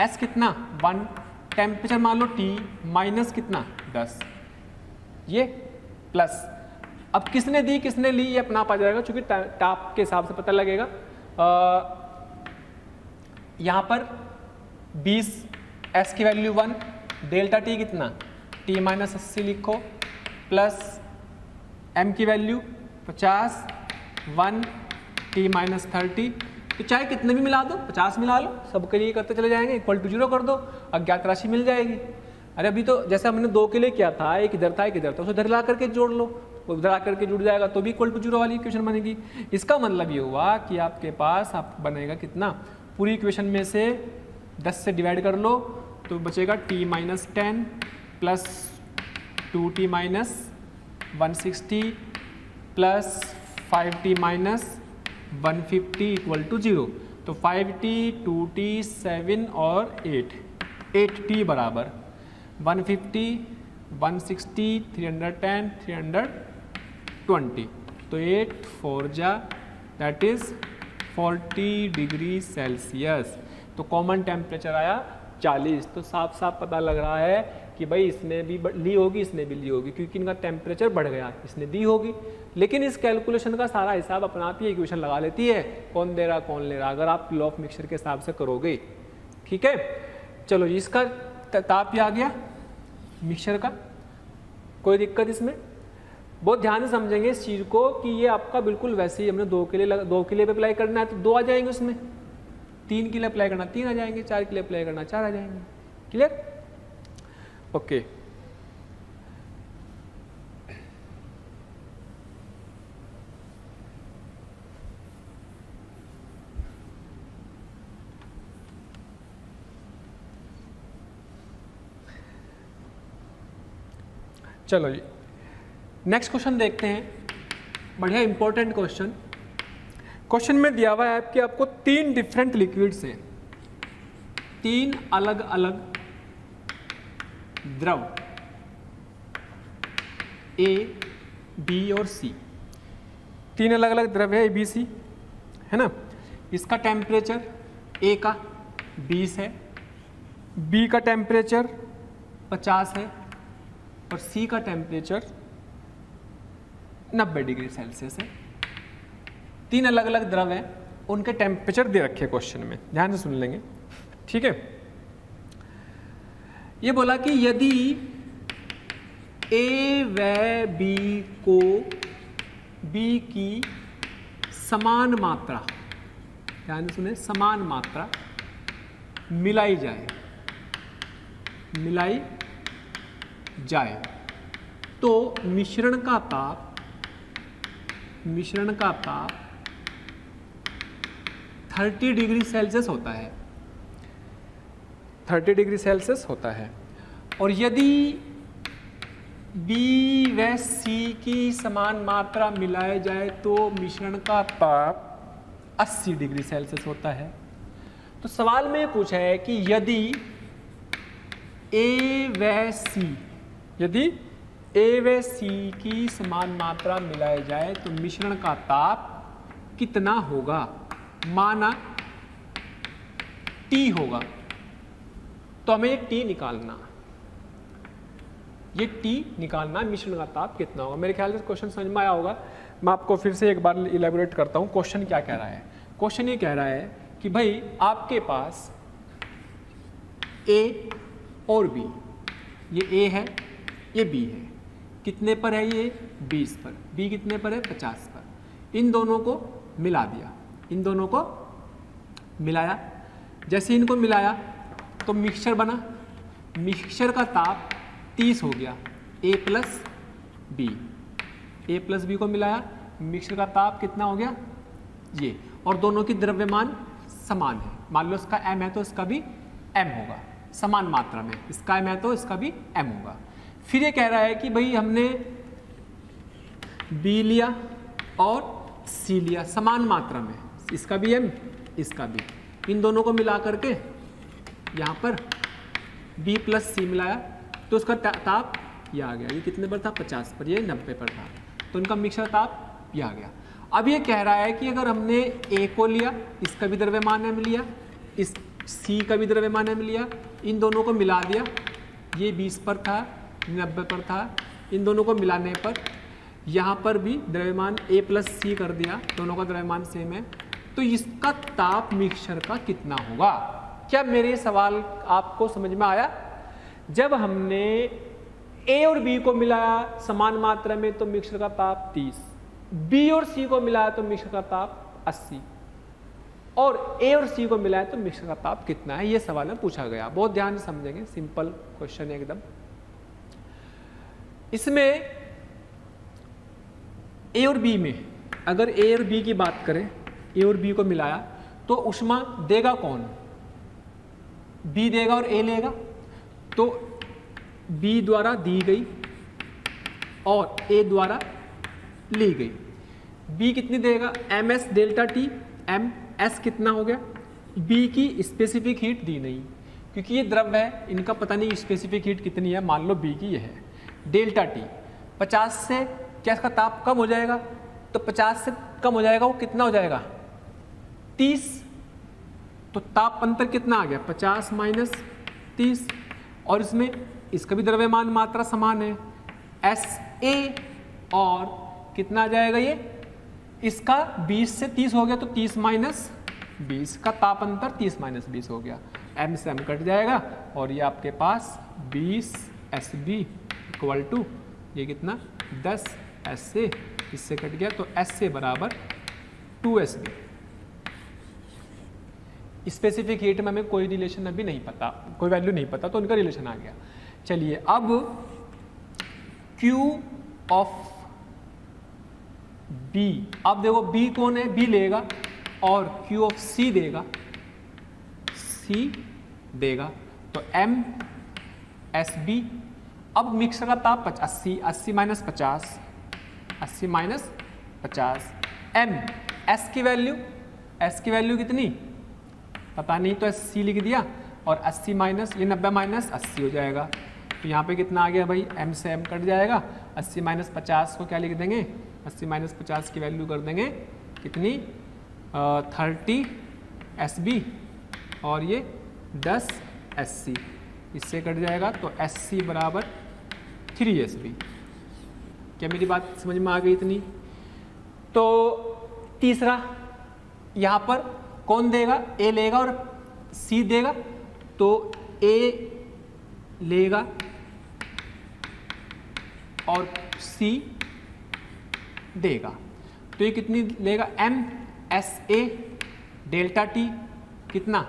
S कितना 1, टेम्परेचर मान लो T माइनस कितना 10, ये प्लस। अब किसने दी किसने ली ये अपना आप आ जाएगा, चूंकि ताप के हिसाब से पता लगेगा। यहाँ पर 20, S की वैल्यू 1, डेल्टा T कितना T माइनस 80 लिखो, प्लस M की वैल्यू 50, 1 T माइनस 30, तो चाहे कितने भी मिला दो, 50 मिला लो, सबके लिए करते चले जाएंगे, इक्वल टू 0 कर दो, अज्ञात राशि मिल जाएगी। अरे अभी तो जैसे हमने 2 के लिए किया था, एक इधर था एक इधर था, उसे इधर ला करके जोड़ लो, उधर ला करके जुड़ जाएगा तो भी इक्वल टू 0 वाली इक्वेशन बनेगी। इसका मतलब ये हुआ कि आपके पास बनेगा कितना, पूरी इक्वेशन में से 10 से डिवाइड कर लो तो बचेगा T minus 10 plus 2T minus 160 plus 5T minus 150 equal to 0। तो 5T 2T 7 और 8T बराबर 150 160 310 320, तो 8 4 जा दैट इज 40 डिग्री सेल्सियस। तो कॉमन टेम्परेचर आया 40। तो साफ साफ पता लग रहा है कि भाई इसने भी ली होगी इसने भी ली होगी, क्योंकि इनका टेम्परेचर बढ़ गया, इसने दी होगी। लेकिन इस कैलकुलेशन का सारा हिसाब अपना आप ही इक्वेशन लगा लेती है, कौन दे रहा कौन ले रहा, अगर आप लॉ ऑफ मिक्सचर के हिसाब से करोगे। ठीक है, चलो जी, इसका ताप भी आ गया मिक्सचर का, कोई दिक्कत इसमें। बहुत ध्यान से समझेंगे इस चीज़ को कि ये आपका बिल्कुल वैसे ही हमने 2 के लिए अप्लाई करना है तो 2 आ जाएंगे उसमें, 3 के लिए अप्लाई करना 3 आ जाएंगे, 4 के लिए अप्लाई करना 4 आ जाएंगे। क्लियर? ओके। चलो जी, नेक्स्ट क्वेश्चन देखते हैं। बढ़िया इंपॉर्टेंट क्वेश्चन। क्वेश्चन में दिया हुआ है कि आपको 3 डिफरेंट लिक्विड्स हैं, 3 अलग अलग द्रव A, B और C, 3 अलग अलग द्रव है A, B, C, है ना। इसका टेम्परेचर A का 20 है, B का टेम्परेचर 50 है और C का टेम्परेचर 90 डिग्री सेल्सियस है। 3 अलग अलग द्रव हैं, उनके टेम्परेचर दे रखे क्वेश्चन में, ध्यान से सुन लेंगे, ठीक है। ये बोला कि यदि ए व बी को बी की समान मात्रा, ध्यान से सुने, समान मात्रा मिलाई जाए तो मिश्रण का ताप 30 डिग्री सेल्सियस होता है, 30 डिग्री सेल्सियस होता है। और यदि बी व सी की समान मात्रा मिलाए जाए तो मिश्रण का ताप 80 डिग्री सेल्सियस होता है। तो सवाल में ये पूछा है कि यदि ए व सी की समान मात्रा मिलाए जाए तो मिश्रण का ताप कितना होगा, माना T होगा, तो हमें ये T निकालना, मिश्रण का ताप कितना होगा। मेरे ख्याल से क्वेश्चन समझ में आया होगा। मैं आपको फिर से एक बार इलेबोरेट करता हूँ। क्वेश्चन क्या कह रहा है? क्वेश्चन ये कह रहा है कि भाई आपके पास A और B, ये A है, ये B है, कितने पर है ये? 20 पर। B कितने पर है? 50 पर। इन दोनों को मिला दिया, इन दोनों को मिलाया। जैसे इनको मिलाया तो मिक्सचर बना, मिक्सचर का ताप 30 हो गया। A प्लस बी को मिलाया, मिक्सचर का ताप कितना हो गया? ये। और दोनों की द्रव्यमान समान है। मान लो इसका m है तो इसका भी m होगा, समान मात्रा में। इसका m है तो इसका भी m होगा। फिर ये कह रहा है कि भाई हमने B लिया और C लिया समान मात्रा में, इसका भी m, इसका भी। इन दोनों को मिला करके यहाँ पर B प्लस C मिलाया तो उसका ताप ये आ गया। ये कितने पर था? 50 पर, ये 90 पर था। तो इनका मिक्सर ताप ये आ गया। अब ये कह रहा है कि अगर हमने A को लिया, इसका भी द्रव्यमान m लिया, इस C का भी द्रव्यमान m लिया, इन दोनों को मिला दिया, ये 20 पर था, 90 पर था, इन दोनों को मिलाने पर यहाँ पर भी द्रव्यमान A प्लस C कर दिया, दोनों का द्रव्यमान सेम है, तो इसका ताप मिक्सचर का कितना होगा? क्या मेरे सवाल आपको समझ में आया? जब हमने A और B को मिलाया समान मात्रा में तो मिक्सचर का ताप 30, B और C को मिलाया तो मिक्सचर का ताप 80, और A और C को मिलाया तो मिक्सचर का ताप कितना है, ये सवाल में पूछा गया। बहुत ध्यान से समझेंगे, सिंपल क्वेश्चन है एकदम। इसमें A और B में अगर A और B की बात करें, A और B को मिलाया तो ऊष्मा देगा कौन? B देगा और A लेगा। तो B द्वारा दी गई और A द्वारा ली गई। B कितनी देगा? ms डेल्टा T, ms कितना हो गया? B की स्पेसिफिक हीट दी नहीं, क्योंकि ये द्रव है, इनका पता नहीं स्पेसिफिक हीट कितनी है। मान लो B की ये है डेल्टा T, 50 से क्या इसका ताप कम हो जाएगा? तो 50 से कम हो जाएगा, वो कितना हो जाएगा? 30। तो ताप अंतर कितना आ गया? 50 माइनस 30। और इसमें इसका भी द्रव्यमान मात्रा समान है, SA, और कितना आ जाएगा ये? इसका 20 से 30 हो गया तो 30 माइनस 20 का ताप अंतर 30 माइनस 20 हो गया। m से m कट जाएगा और ये आपके पास 20 SB इक्वल टू ये कितना? 10 SA, इससे कट गया तो SA बराबर 2 SB। स्पेसिफिक हीट में हमें कोई रिलेशन अभी नहीं पता, कोई वैल्यू नहीं पता, तो उनका रिलेशन आ गया। चलिए अब Q ऑफ B, अब देखो B कौन है? B लेगा और Q ऑफ C देगा, C देगा, तो M SB। अब मिक्सर का ताप 80, 80 माइनस 50, 80 माइनस 50, M S की वैल्यू कितनी पता नहीं, तो C लिख दिया, और 80 माइनस ये 90 माइनस 80 हो जाएगा। तो यहाँ पे कितना आ गया भाई? M से M कट जाएगा, 80 माइनस 50 को क्या लिख देंगे? 80 माइनस 50 की वैल्यू कर देंगे कितनी? 30 SB, और ये 10 SC, इससे कट जाएगा तो SC बराबर 3 SB। क्या मेरी बात समझ में आ गई इतनी? तो तीसरा यहाँ पर कौन देगा, ए लेगा और सी देगा, तो ए लेगा और सी देगा, तो ये कितनी लेगा, M S A delta T कितना।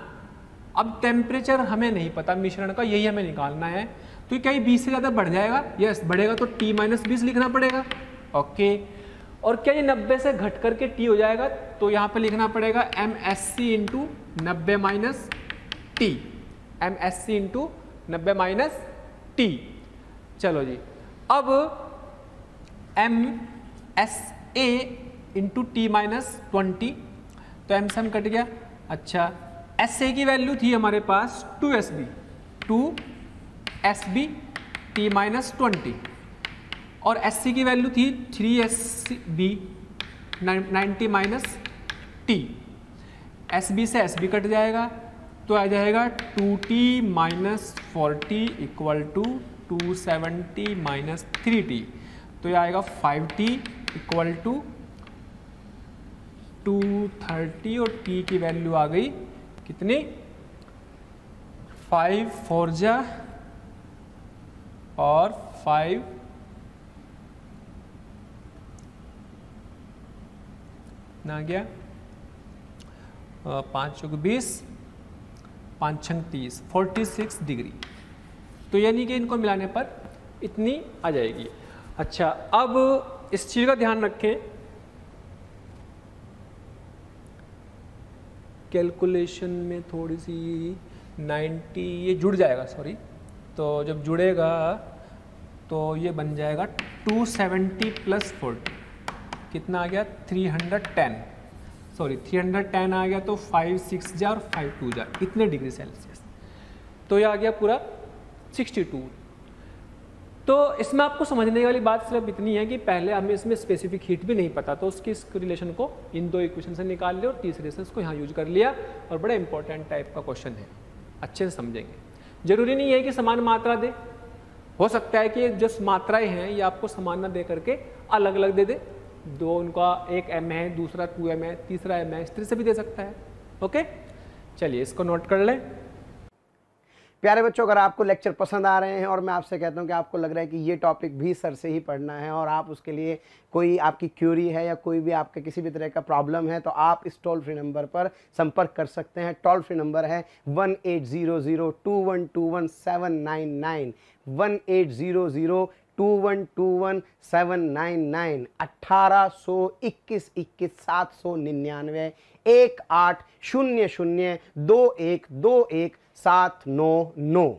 अब टेम्परेचर हमें नहीं पता मिश्रण का, यही हमें निकालना है, तो क्या ये 20 से ज़्यादा बढ़ जाएगा, यस बढ़ेगा, तो T माइनस 20 लिखना पड़ेगा, ओके। और क्या ये 90 से घट करके T हो जाएगा, तो यहाँ पे लिखना पड़ेगा M S C into 90 minus T, M S C into 90 minus T. चलो जी, अब M S A into T minus 20, तो एम से एम कट गया। अच्छा, एस ए की वैल्यू थी हमारे पास 2SB, 2SB टी माइनस 20, और एस सी की वैल्यू थी 3SB 90 minus T. S B से एस बी कट जाएगा, तो आ जाएगा 2T minus 40 equal to 270 minus 3T, तो ये आएगा 5T इक्वल टू 230, और T की वैल्यू आ गई कितनी, 5 4 जा और 5 ना गया, 5 चौक 20, 5 छंग 30, 46 डिग्री। तो यानी कि इनको मिलाने पर इतनी आ जाएगी। अच्छा, अब इस चीज़ का ध्यान रखें, कैलकुलेशन में थोड़ी सी 90 ये जुड़ जाएगा, सॉरी, तो जब जुड़ेगा तो ये बन जाएगा 270 प्लस 40 कितना आ गया, 310, सॉरी 310 आ गया, तो 5 6 जा और 5 2 जा, इतने डिग्री सेल्सियस, तो ये आ गया पूरा 62। तो इसमें आपको समझने वाली बात सिर्फ इतनी है कि पहले हमें इसमें स्पेसिफिक हीट भी नहीं पता, तो उसकी इस रिलेशन को इन दो इक्वेशन से निकाल लिया और तीसरे से इसको यहाँ यूज कर लिया, और बड़ा इंपॉर्टेंट टाइप का क्वेश्चन है, अच्छे से समझेंगे। जरूरी नहीं है कि समान मात्रा दे, हो सकता है कि जो मात्राएं हैं ये आपको समान ना दे करके अलग अलग दे दे, दो उनका एक m है, दूसरा 2m है, तीसरा m है, इस तरह से भी दे सकता है, ओके। चलिए इसको नोट कर लें। प्यारे बच्चों, अगर आपको लेक्चर पसंद आ रहे हैं और मैं आपसे कहता हूं कि आपको लग रहा है कि ये टॉपिक भी सर से ही पढ़ना है और आप उसके लिए कोई आपकी क्यूरी है या कोई भी आपके किसी भी तरह का प्रॉब्लम है, तो आप इस टोल फ्री नंबर पर संपर्क कर सकते हैं। टोल फ्री नंबर है 18002121 799, 18002121 1821 799 18002121 799।